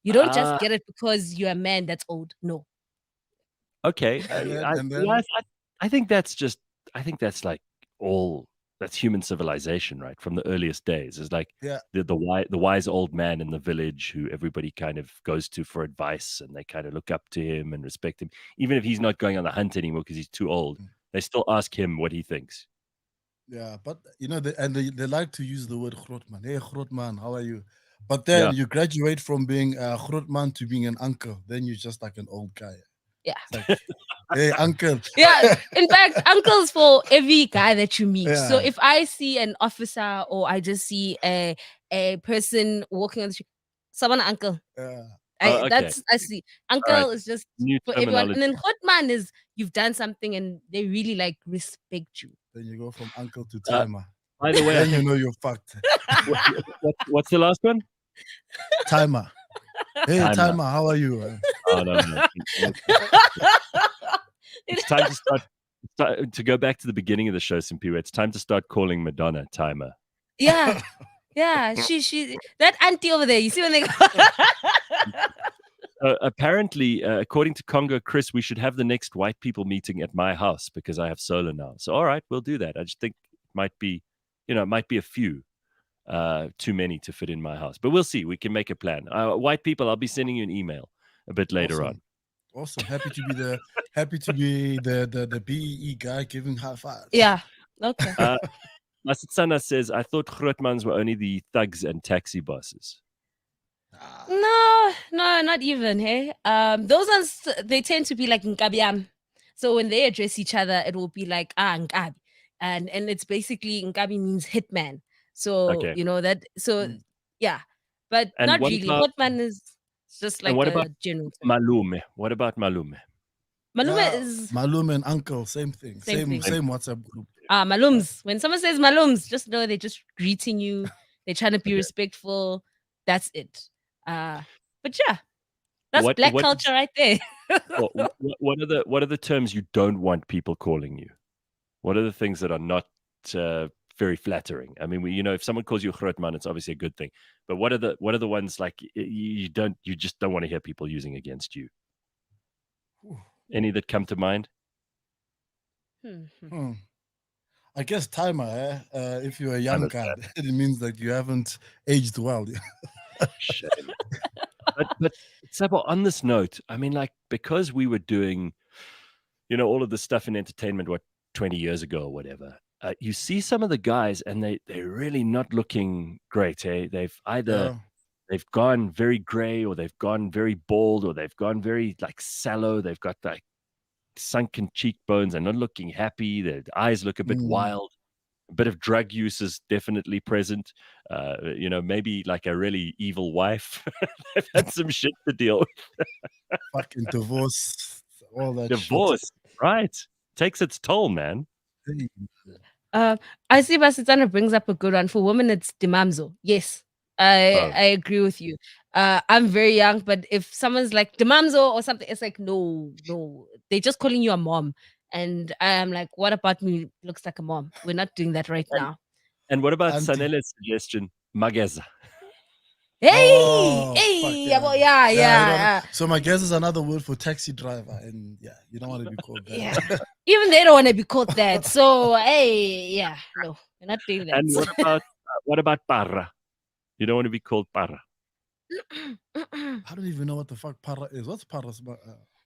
You don't just get it because you're a man that's old. No. Okay. I think that's like that's human civilization, right? From the earliest days. It's like the wise old man in the village who everybody kind of goes to for advice and they kind of look up to him and respect him. Even if he's not going on the hunt anymore because he's too old, they still ask him what he thinks. Yeah, but they like to use the word Grootman. Hey, Grootman, how are you? But then you graduate from being a Grootman to being an uncle. Then you're just like an old guy. Yeah. Like, hey, uncle. Yeah. In fact, uncles for every guy that you meet. Yeah. So if I see an officer or I just see a person walking on the street, someone uncle. Yeah. I see. Uncle is just New for everyone. And then Grootman is you've done something and they really like respect you. Then you go from uncle to timer. By the way, then you know you're fucked. What's the last one? Timer. Hey, timer, how are you? Oh, no. It's time to to go back to the beginning of the show, Simphiwe. It's time to start calling Madonna Timer. Yeah. Yeah. She that auntie over there, you see when they go. Apparently, according to Congo Chris, we should have the next white people meeting at my house because I have solar now. So, all right, we'll do that. I just think it might be a few. Too many to fit in my house, but we'll see. We can make a plan. White people, I'll be sending you an email a bit later on. Awesome. Happy to be the BEE guy giving high fives. Yeah. Okay. Masitsana says, I thought Grootmans were only the thugs and taxi bosses. No, not even. Hey, those ones they tend to be like Nkabiam. So when they address each other, it will be like Nkabi, and it's basically Nkabi means hitman. So Okay. you know that. So yeah, but And not what really. about Grootman is just and like what a about general term. malume? What about malume? Malume is Malume and uncle, same thing. Same thing. Same WhatsApp group. malums. When someone says malums, just know they're just greeting you. They're trying to be respectful. That's it. But yeah, that's black culture right there. What are the terms you don't want people calling you? What are the things that are not very flattering? I mean, if someone calls you Grootman, it's obviously a good thing. But what are the ones like you just don't want to hear people using against you? Any that come to mind? I guess timer. If you're a young guy, it means that you haven't aged well. Shame. But Sepo, on this note, I mean, like, because we were doing, all of this stuff in entertainment, 20 years ago or whatever, you see some of the guys and they're really not looking great. They've either they've gone very gray, or they've gone very bald, or they've gone very like sallow. They've got like sunken cheekbones and not looking happy. Their eyes look a bit wild. A bit of drug use is definitely present. Maybe like a really evil wife. They've had some shit to deal with. Fucking divorce, all that divorce, shit. Right? Takes its toll, man. I see Basitana brings up a good one. For women, it's dimamzo. Yes, I agree with you. I'm very young, but if someone's like dimamzo or something, it's like, no, they're just calling you a mom. And I'm like, what about me looks like a mom? We're not doing that right now. And what about Sanele's suggestion, mageza? Hey, yeah. So my guess is another word for taxi driver, and you don't want to be called that. Yeah. Even they don't want to be called that. So no, we're not doing that. And what about parra? You don't want to be called parra. I don't even know what the fuck parra is. What's parra?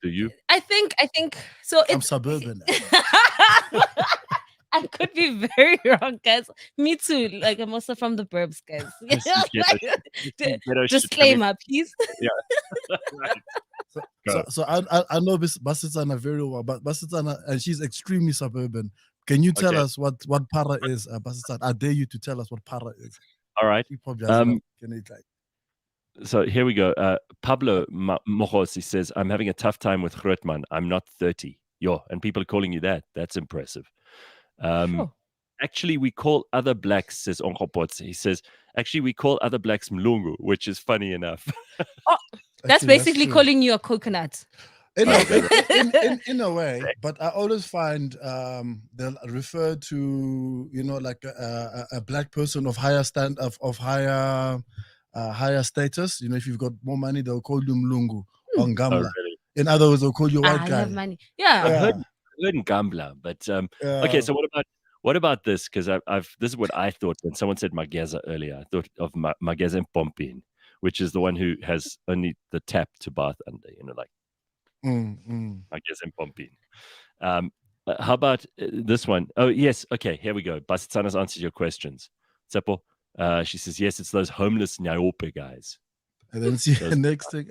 Do you? I think so. I'm suburban. I could be very wrong, guys. Me too. Like, I'm also from the burbs, guys. Disclaimer, please. Yeah. Right. So I know Basitsana very well, but Basitsana, and she's extremely suburban. Can you tell us what para is, Basitsana? I dare you to tell us what para is. All right. So here we go. Pablo Mojosi says, I'm having a tough time with Grootman. I'm not 30. And people are calling you that. That's impressive. Sure. Actually, we call other blacks, says Onkhopotse. He says, actually, we call other blacks mlungu, which is funny enough. That's basically calling you a coconut. In a way, but I always find they'll refer to, like a black person of higher higher status. If you've got more money, they'll call you mlungu or ngamla. Oh, really? In other words, they'll call you white guy. I have money. Yeah. I've heard Ngambla, but okay. So what about this? Because this is what I thought when someone said Mageza earlier. I thought of Mageza Pompin, which is the one who has only the tap to bath under. Like Mageza Pompin. How about this one? Oh yes, okay. Here we go. Basitsana's answered your questions. Tshepo, she says yes. It's those homeless Nyaope guys. And then see the next thing,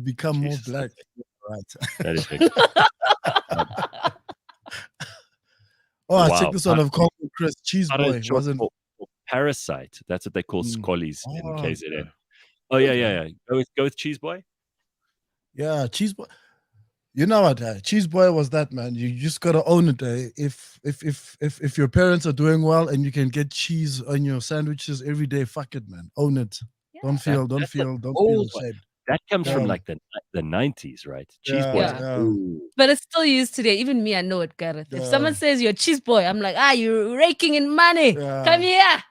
become more black. Right. That is big. I checked this one of Congo Chris Cheese Boy. Wasn't Parasite? That's what they call scollies in KZN. Oh yeah. Go with Cheese Boy. Yeah, Cheese Boy. You know what? Cheese Boy was that, man. You just gotta own it. If your parents are doing well and you can get cheese on your sandwiches every day, fuck it, man. Own it. Yeah. Don't feel ashamed. That comes from like the 90s, right? Cheese Boy. Yeah. But it's still used today. Even me, I know it, Gareth. If someone says you're a cheese boy, I'm like, you're raking in money. Come here.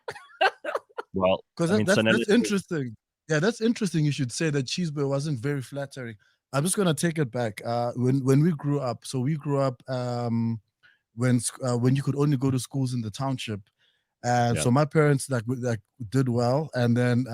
Well, because that's interesting. Yeah, that's interesting. You should say that cheese boy wasn't very flattering. I'm just gonna take it back. When we grew up, when you could only go to schools in the township, and so my parents like did well, and then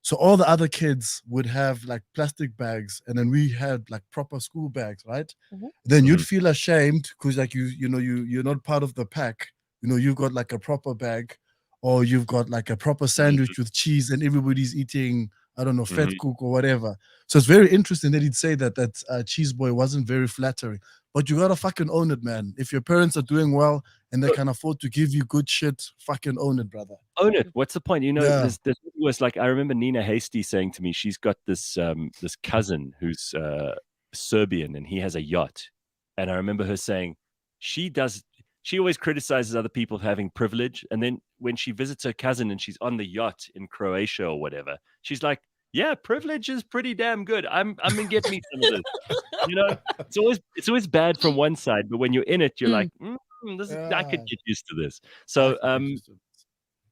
so all the other kids would have like plastic bags, and then we had like proper school bags, right? Mm-hmm. Then you'd feel ashamed because like you're not part of the pack. You've got like a proper bag, or you've got like a proper sandwich with cheese, and everybody's eating, I don't know, fat cook or whatever. So it's very interesting that he'd say that Cheese Boy wasn't very flattering. but you gotta fucking own it, man. If your parents are doing well and they can afford to give you good shit, fucking own it, brother. Own it. What's the point? You know, this was like, I remember Nina Hasty saying to me, she's got this this cousin who's Serbian and he has a yacht. And I remember her saying she always criticizes other people for having privilege. And then when she visits her cousin and she's on the yacht in Croatia or whatever, she's like, yeah, privilege is pretty damn good. I'm gonna get me some of this. You know, it's always bad from one side, but when you're in it, you're like, I could get used to this. So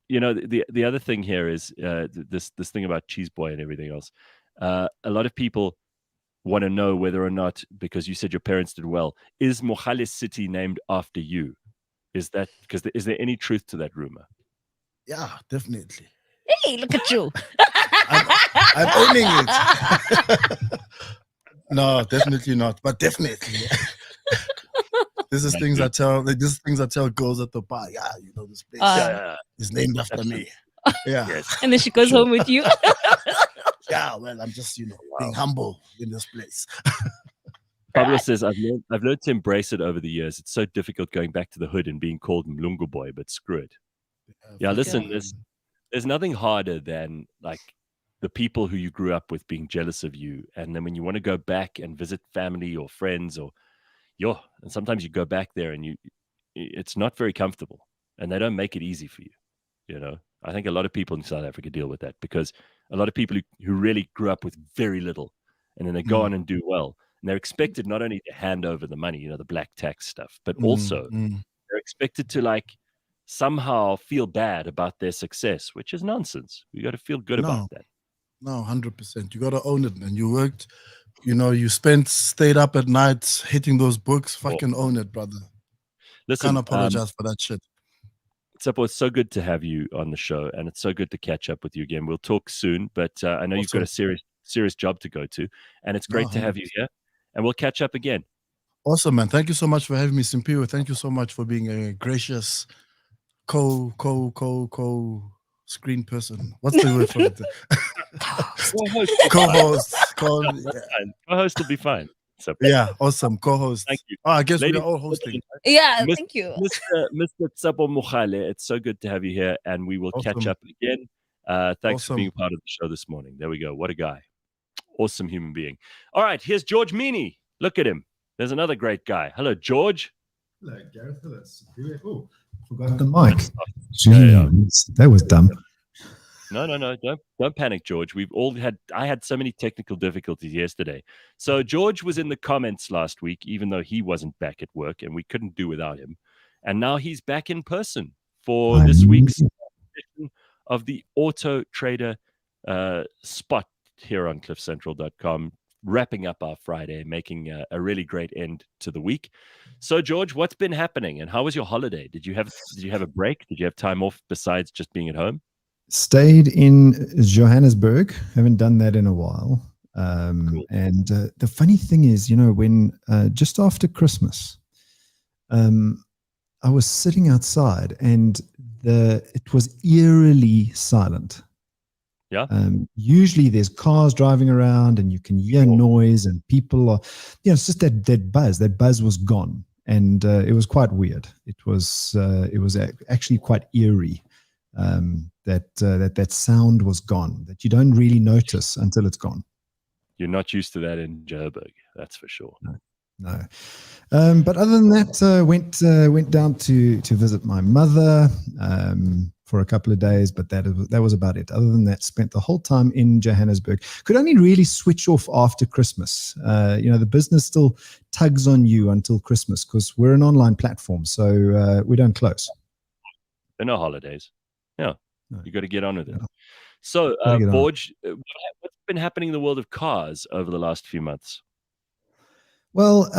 you know, the other thing here is this thing about Cheese Boy and everything else. A lot of people want to know whether or not, because you said your parents did well, is Mochale City named after you? Is there any truth to that rumor? Yeah, definitely. Hey, look at you. I'm owning it. No, definitely not. But definitely. This is things I tell girls at the bar. Yeah, you know, this place is named after me. Yeah. Yes. And then she goes home with you. Yeah, well, I'm just, being humble in this place. Pablo says, I've learned to embrace it over the years. It's so difficult going back to the hood and being called Mlungu boy, but screw it. Yeah, listen, there's nothing harder than like the people who you grew up with being jealous of you. And then when you want to go back and visit family or friends and sometimes you go back there and it's not very comfortable and they don't make it easy for you. You know, I think a lot of people in South Africa deal with that because a lot of people who really grew up with very little and then they go on and do well. And they're expected not only to hand over the money, the black tax stuff, but also they're expected to like somehow feel bad about their success, which is nonsense. You got to feel good about that. No, 100%. You got to own it, man. You worked, you stayed up at night hitting those books. Fucking own it, brother. Listen, can't apologize for that shit. Tshepo, it's so good to have you on the show, and it's so good to catch up with you again. We'll talk soon, but I know you've got a serious job to go to, and it's great to have you here, and we'll catch up again. Awesome, man. Thank you so much for having me, Simphiwe. Thank you so much for being a gracious screen person. What's the word for it? Co-host. Co-host will be fine. So, yeah, awesome. Co-host. Thank you. Oh, I guess we're all hosting. Yeah, thank you. Mr. Sepo Mochale, it's so good to have you here, and we will catch up again. Thanks for being part of the show this morning. There we go. What a guy. Awesome human being. All right, here's George Mienie. Look at him. There's another great guy. Hello, George. Hello, Gareth. Hello. Oh, forgot the mic. Jeez, that was dumb. No. Don't panic, George. I had so many technical difficulties yesterday. So George was in the comments last week, even though he wasn't back at work and we couldn't do without him. And now he's back in person for this week's edition of the AutoTrader spot here on cliffcentral.com, wrapping up our Friday, making a really great end to the week. So George, what's been happening and how was your holiday? Did you have a break? Did you have time off besides just being at home? Stayed in Johannesburg. Haven't done that in a while. Cool. And the funny thing is, when just after Christmas, I was sitting outside and it was eerily silent. Yeah. Usually there's cars driving around and you can hear noise and people are, it's just that buzz. That buzz was gone, and it was quite weird. It was actually quite eerie. That sound was gone, that you don't really notice until it's gone. You're not used to that in Joburg, that's for sure. No. But other than that, went down to visit my mother for a couple of days, but that was about it. Other than that, spent the whole time in Johannesburg. Could only really switch off after Christmas. The business still tugs on you until Christmas because we're an online platform, so we don't close. There are no holidays. Yeah, you got to get on with it. Yeah. So, Borge, what's been happening in the world of cars over the last few months? Well,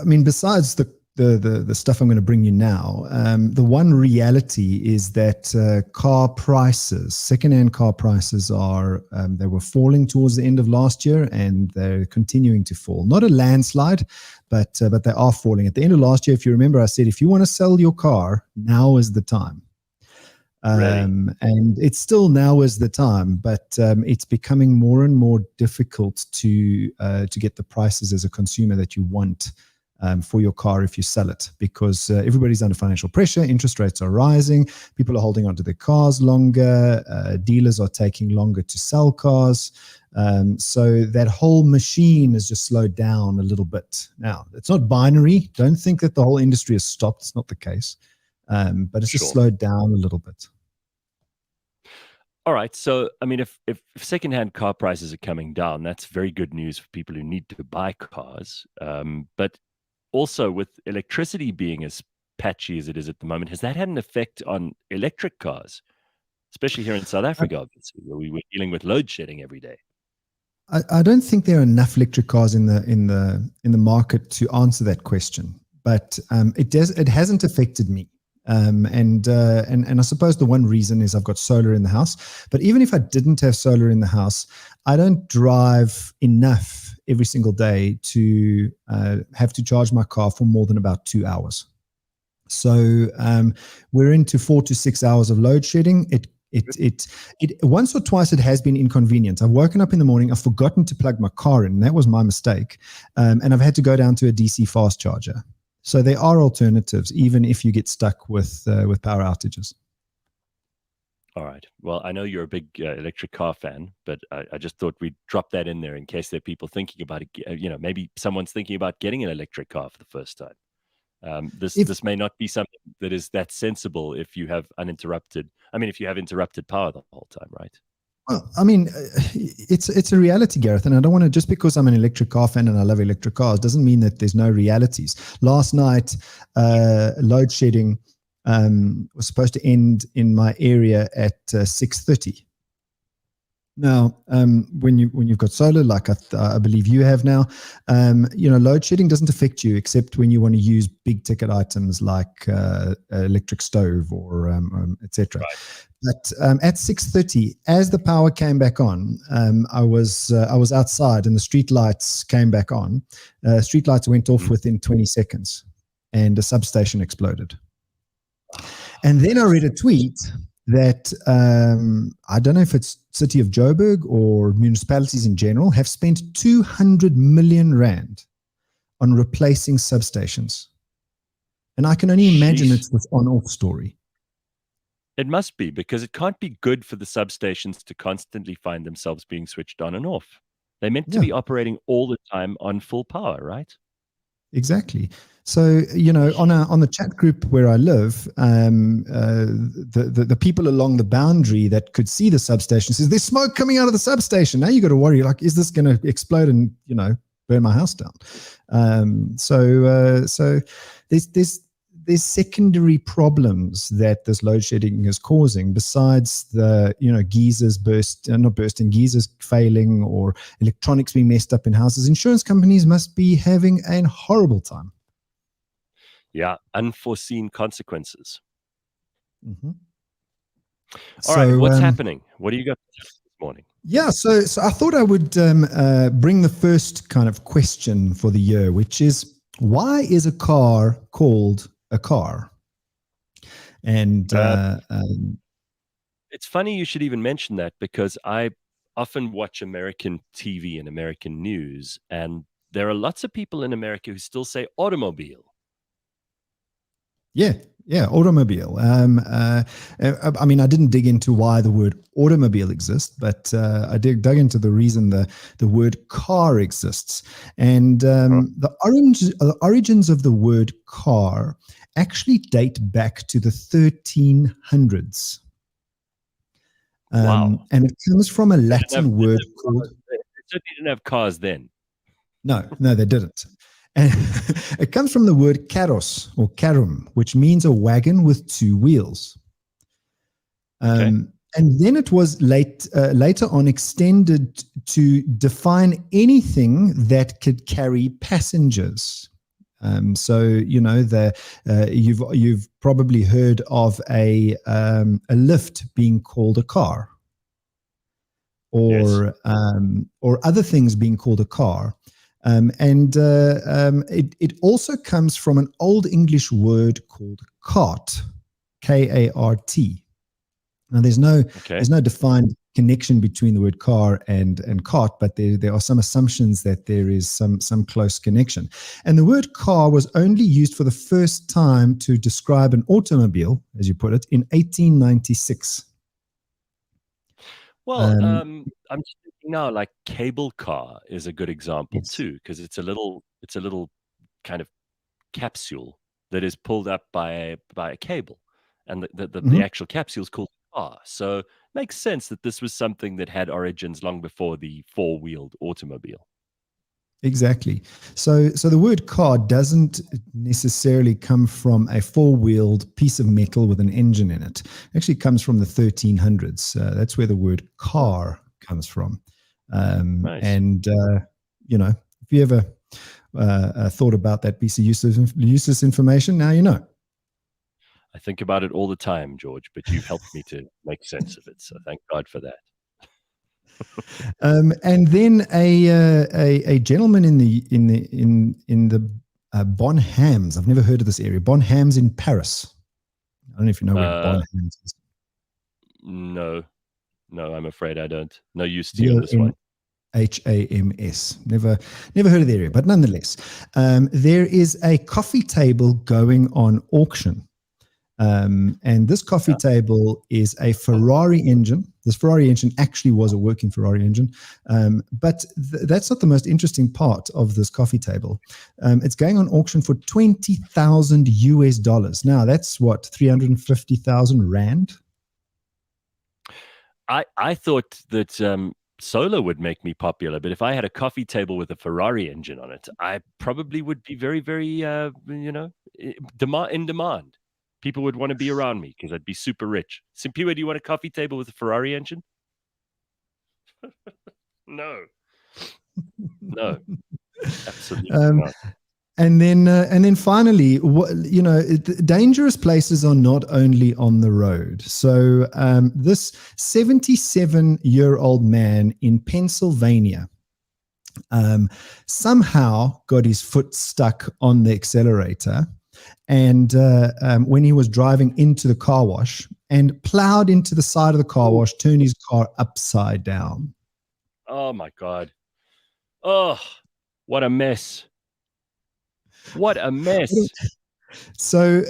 besides the stuff I'm going to bring you now, the one reality is that car prices, secondhand car prices, they were falling towards the end of last year, and they're continuing to fall. Not a landslide, but they are falling. At the end of last year, if you remember, I said if you want to sell your car, now is the time. And it's still now is the time, but it's becoming more and more difficult to get the prices as a consumer that you want for your car if you sell it, because everybody's under financial pressure. Interest rates are rising. People are holding onto their cars longer. Dealers are taking longer to sell cars. So that whole machine has just slowed down a little bit. Now, it's not binary. Don't think that the whole industry has stopped. It's not the case. But it's just slowed down a little bit. All right. So, I mean, if secondhand car prices are coming down, that's very good news for people who need to buy cars. But also with electricity being as patchy as it is at the moment, has that had an effect on electric cars, especially here in South Africa, obviously, where we're dealing with load shedding every day? I don't think there are enough electric cars in the market to answer that question, but it hasn't affected me. And I suppose the one reason is I've got solar in the house. But even if I didn't have solar in the house, I don't drive enough every single day to have to charge my car for more than about 2 hours. So we're into 4 to 6 hours of load shedding. It once or twice it has been inconvenient. I've woken up in the morning, I've forgotten to plug my car in. That was my mistake, and I've had to go down to a DC fast charger. So there are alternatives, even if you get stuck with power outages. All right. Well, I know you're a big electric car fan, but I just thought we'd drop that in there in case there are people thinking about it. Maybe someone's thinking about getting an electric car for the first time. This may not be something that is that sensible if you have uninterrupted. I mean, if you have interrupted power the whole time, right? Well, I mean, it's a reality, Gareth, and I don't want to, just because I'm an electric car fan and I love electric cars, doesn't mean that there's no realities. Last night, load shedding was supposed to end in my area at 6:30. Now, when you've got solar, like I believe you have now, load shedding doesn't affect you except when you want to use big ticket items like electric stove or etc. Right. But at 6:30, as the power came back on, I was outside and the street lights came back on. Street lights went off within 20 seconds, and a substation exploded. And then I read a tweet that I don't know if it's City of Joburg or municipalities in general have spent 200 million rand on replacing substations. And I can only imagine it's this on-off story. It must be, because it can't be good for the substations to constantly find themselves being switched on and off. They're meant to be operating all the time on full power, right? Exactly. So, on the chat group where I live, the people along the boundary that could see the substation says, there's smoke coming out of the substation. Now you got to worry, like, is this going to explode and, burn my house down? So there's secondary problems that this load shedding is causing, besides the, geysers geysers failing or electronics being messed up in houses. Insurance companies must be having a horrible time. Yeah, unforeseen consequences. Mm-hmm. All right, what's happening? What do you got this morning? Yeah, so I thought I would bring the first kind of question for the year, which is, why is a car called a car? And it's funny you should even mention that, because I often watch American TV and American news, and there are lots of people in America who still say automobile. Yeah, automobile. I mean, I didn't dig into why the word automobile exists, but I dug into the reason the word car exists. And the origins of the word car actually date back to the 1300s. Wow. And it comes from a Latin word called... They certainly didn't have cars then. No, they didn't. And it comes from the word carros or carum, which means a wagon with two wheels. And then it was later on extended to define anything that could carry passengers. So you've probably heard of a lift being called a car, or other things being called a car. It also comes from an Old English word called cart, K-A-R-T. Now, there's no defined connection between the word car and cart, but there are some assumptions that there is some close connection. And the word car was only used for the first time to describe an automobile, as you put it, in 1896. Well, I'm just thinking now, like cable car is a good example too, because it's a little kind of capsule that is pulled up by a cable, and the actual capsule is called a car. So it makes sense that this was something that had origins long before the four-wheeled automobile. Exactly. So the word car doesn't necessarily come from a four-wheeled piece of metal with an engine in it. It actually comes from the 1300s. That's where the word car comes from. Nice. And, if you ever thought about that piece of useless information, now you know. I think about it all the time, George, but you've helped me to make sense of it. So thank God for that. And then a gentleman in the Bonhams. I've never heard of this area. Bonhams in Paris. I don't know if you know where Bonhams is. No, I'm afraid I don't. No use to you on this one. Hams. Never heard of the area, but nonetheless, there is a coffee table going on auction. And this coffee table is a Ferrari engine. This Ferrari engine actually was a working Ferrari engine. But that's not the most interesting part of this coffee table. It's going on auction for $20,000 US. Now, that's what, 350,000 Rand? I thought that solar would make me popular, but if I had a coffee table with a Ferrari engine on it, I probably would be very, very, in demand. People would want to be around me because I'd be super rich. Simphiwe, do you want a coffee table with a Ferrari engine? No, absolutely not. And then finally, dangerous places are not only on the road. So this 77-year-old man in Pennsylvania somehow got his foot stuck on the accelerator. And when he was driving into the car wash and plowed into the side of the car wash, turned his car upside down. Oh, my God. Oh, what a mess. What a mess. So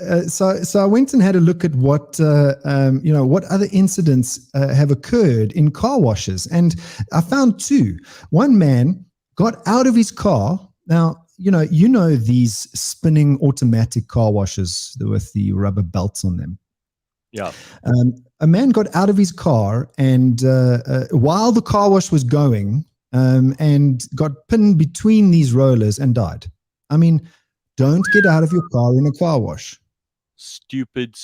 I went and had a look at what other incidents have occurred in car washes. And I found two. One man got out of his car. Now, you know these spinning automatic car washes with the rubber belts on them. Yeah. A man got out of his car and while the car wash was going and got pinned between these rollers and died. I mean, don't get out of your car in a car wash. Stupid.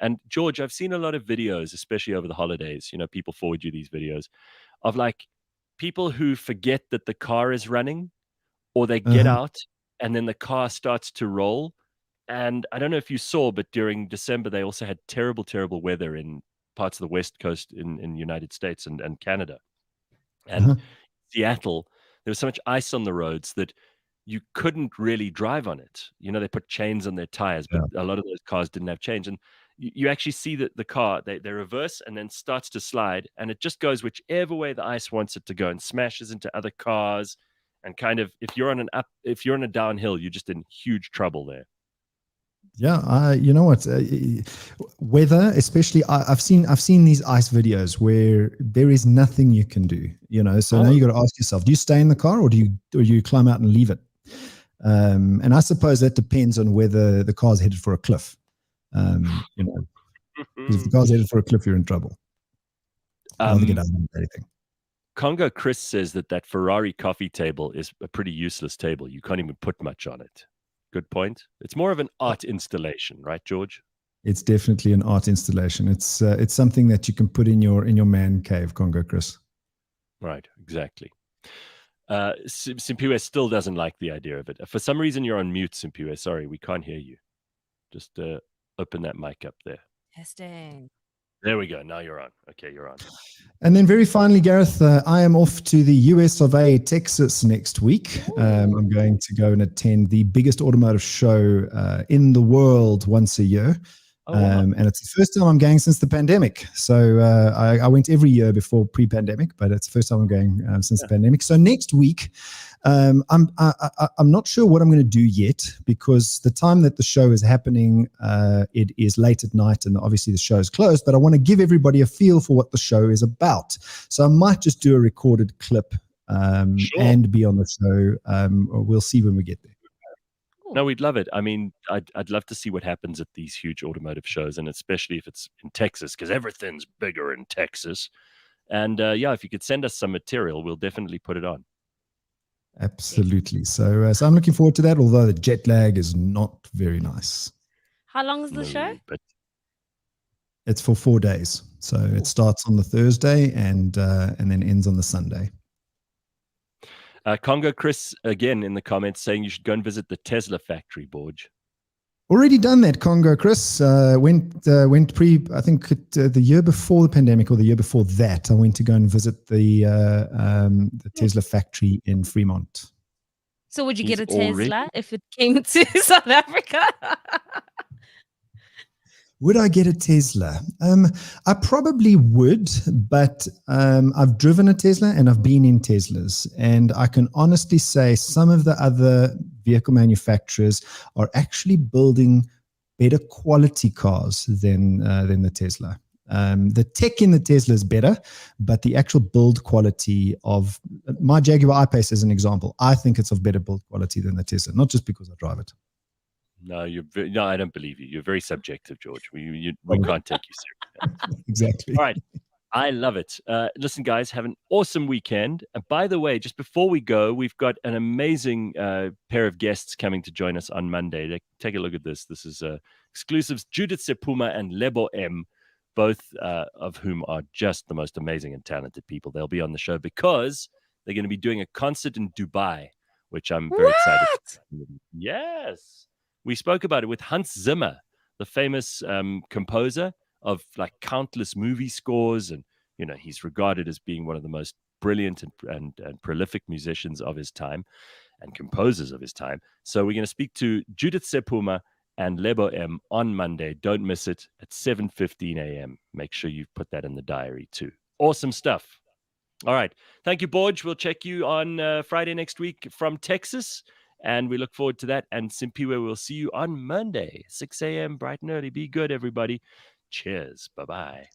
And George, I've seen a lot of videos, especially over the holidays. People forward you these videos of like people who forget that the car is running, or they get out and then the car starts to roll. And I don't know if you saw, but during December, they also had terrible, terrible weather in parts of the West Coast in the United States and Canada. And Seattle, there was so much ice on the roads that you couldn't really drive on it. They put chains on their tires, but a lot of those cars didn't have chains. And you actually see that the car, they reverse and then starts to slide, and it just goes whichever way the ice wants it to go and smashes into other cars. And kind of, if you're on a downhill, you're just in huge trouble there. Yeah, you know what? Weather, especially, I've seen these ice videos where there is nothing you can do. So now you got to ask yourself: do you stay in the car or do you climb out and leave it? And I suppose that depends on whether the car's headed for a cliff. Because if the car's headed for a cliff, you're in trouble. Rather get out of anything. Congo Chris says that Ferrari coffee table is a pretty useless table. You can't even put much on it. Good point. It's more of an art installation, right, George? It's definitely an art installation. It's something that you can put in your man cave, Congo Chris. Right, exactly. Simphiwe still doesn't like the idea of it. For some reason, you're on mute, Simphiwe. Sorry, we can't hear you. Just open that mic up there. Testing. There we go. Now you're on. Okay, you're on. And then very finally, Gareth, I am off to the US of A, Texas next week. I'm going to go and attend the biggest automotive show in the world once a year. Oh, wow. And it's the first time I'm going since the pandemic. So I went every year before pre-pandemic, but it's the first time I'm going since the pandemic. So next week, I'm not sure what I'm going to do yet, because the time that the show is happening, it is late at night, and obviously the show is closed. But I want to give everybody a feel for what the show is about. So I might just do a recorded clip and be on the show. We'll see when we get there. No, we'd love it. I mean, I'd love to see what happens at these huge automotive shows, and especially if it's in Texas, because everything's bigger in Texas. And if you could send us some material, we'll definitely put it on. Absolutely. So I'm looking forward to that, although the jet lag is not very nice. How long is the show? But it's for 4 days. So it starts on the Thursday and then ends on the Sunday. Congo Chris, again, in the comments saying you should go and visit the Tesla factory, Borge. Already done that, Congo Chris. Went I think the year before the pandemic, or the year before that, I went to go and visit the Tesla factory in Fremont. So would you get a Tesla if it came to South Africa? Would I get a Tesla? I probably would, but I've driven a Tesla and I've been in Teslas. And I can honestly say some of the other vehicle manufacturers are actually building better quality cars than the Tesla. The tech in the Tesla is better, but the actual build quality of my Jaguar I-Pace, as an example, I think it's of better build quality than the Tesla, not just because I drive it. No, I don't believe you. You're very subjective, George. We can't take you seriously. Exactly. All right. I love it. Listen, guys, have an awesome weekend. And by the way, just before we go, we've got an amazing pair of guests coming to join us on Monday. Take a look at this. This is exclusives, Judith Sepuma and Lebo M, both of whom are just the most amazing and talented people. They'll be on the show because they're going to be doing a concert in Dubai, which I'm very excited about. Yes. We spoke about it with Hans Zimmer, the famous composer of like countless movie scores. And, you know, he's regarded as being one of the most brilliant and prolific musicians of his time and composers of his time. So we're going to speak to Judith Sepuma and Lebo M on Monday. Don't miss it at 7:15 a.m. Make sure you put that in the diary too. Awesome stuff. All right. Thank you, Borge. We'll check you on Friday next week from Texas. And we look forward to that. And Simphiwe, we'll see you on Monday, 6 a.m. bright and early. Be good, everybody. Cheers. Bye-bye.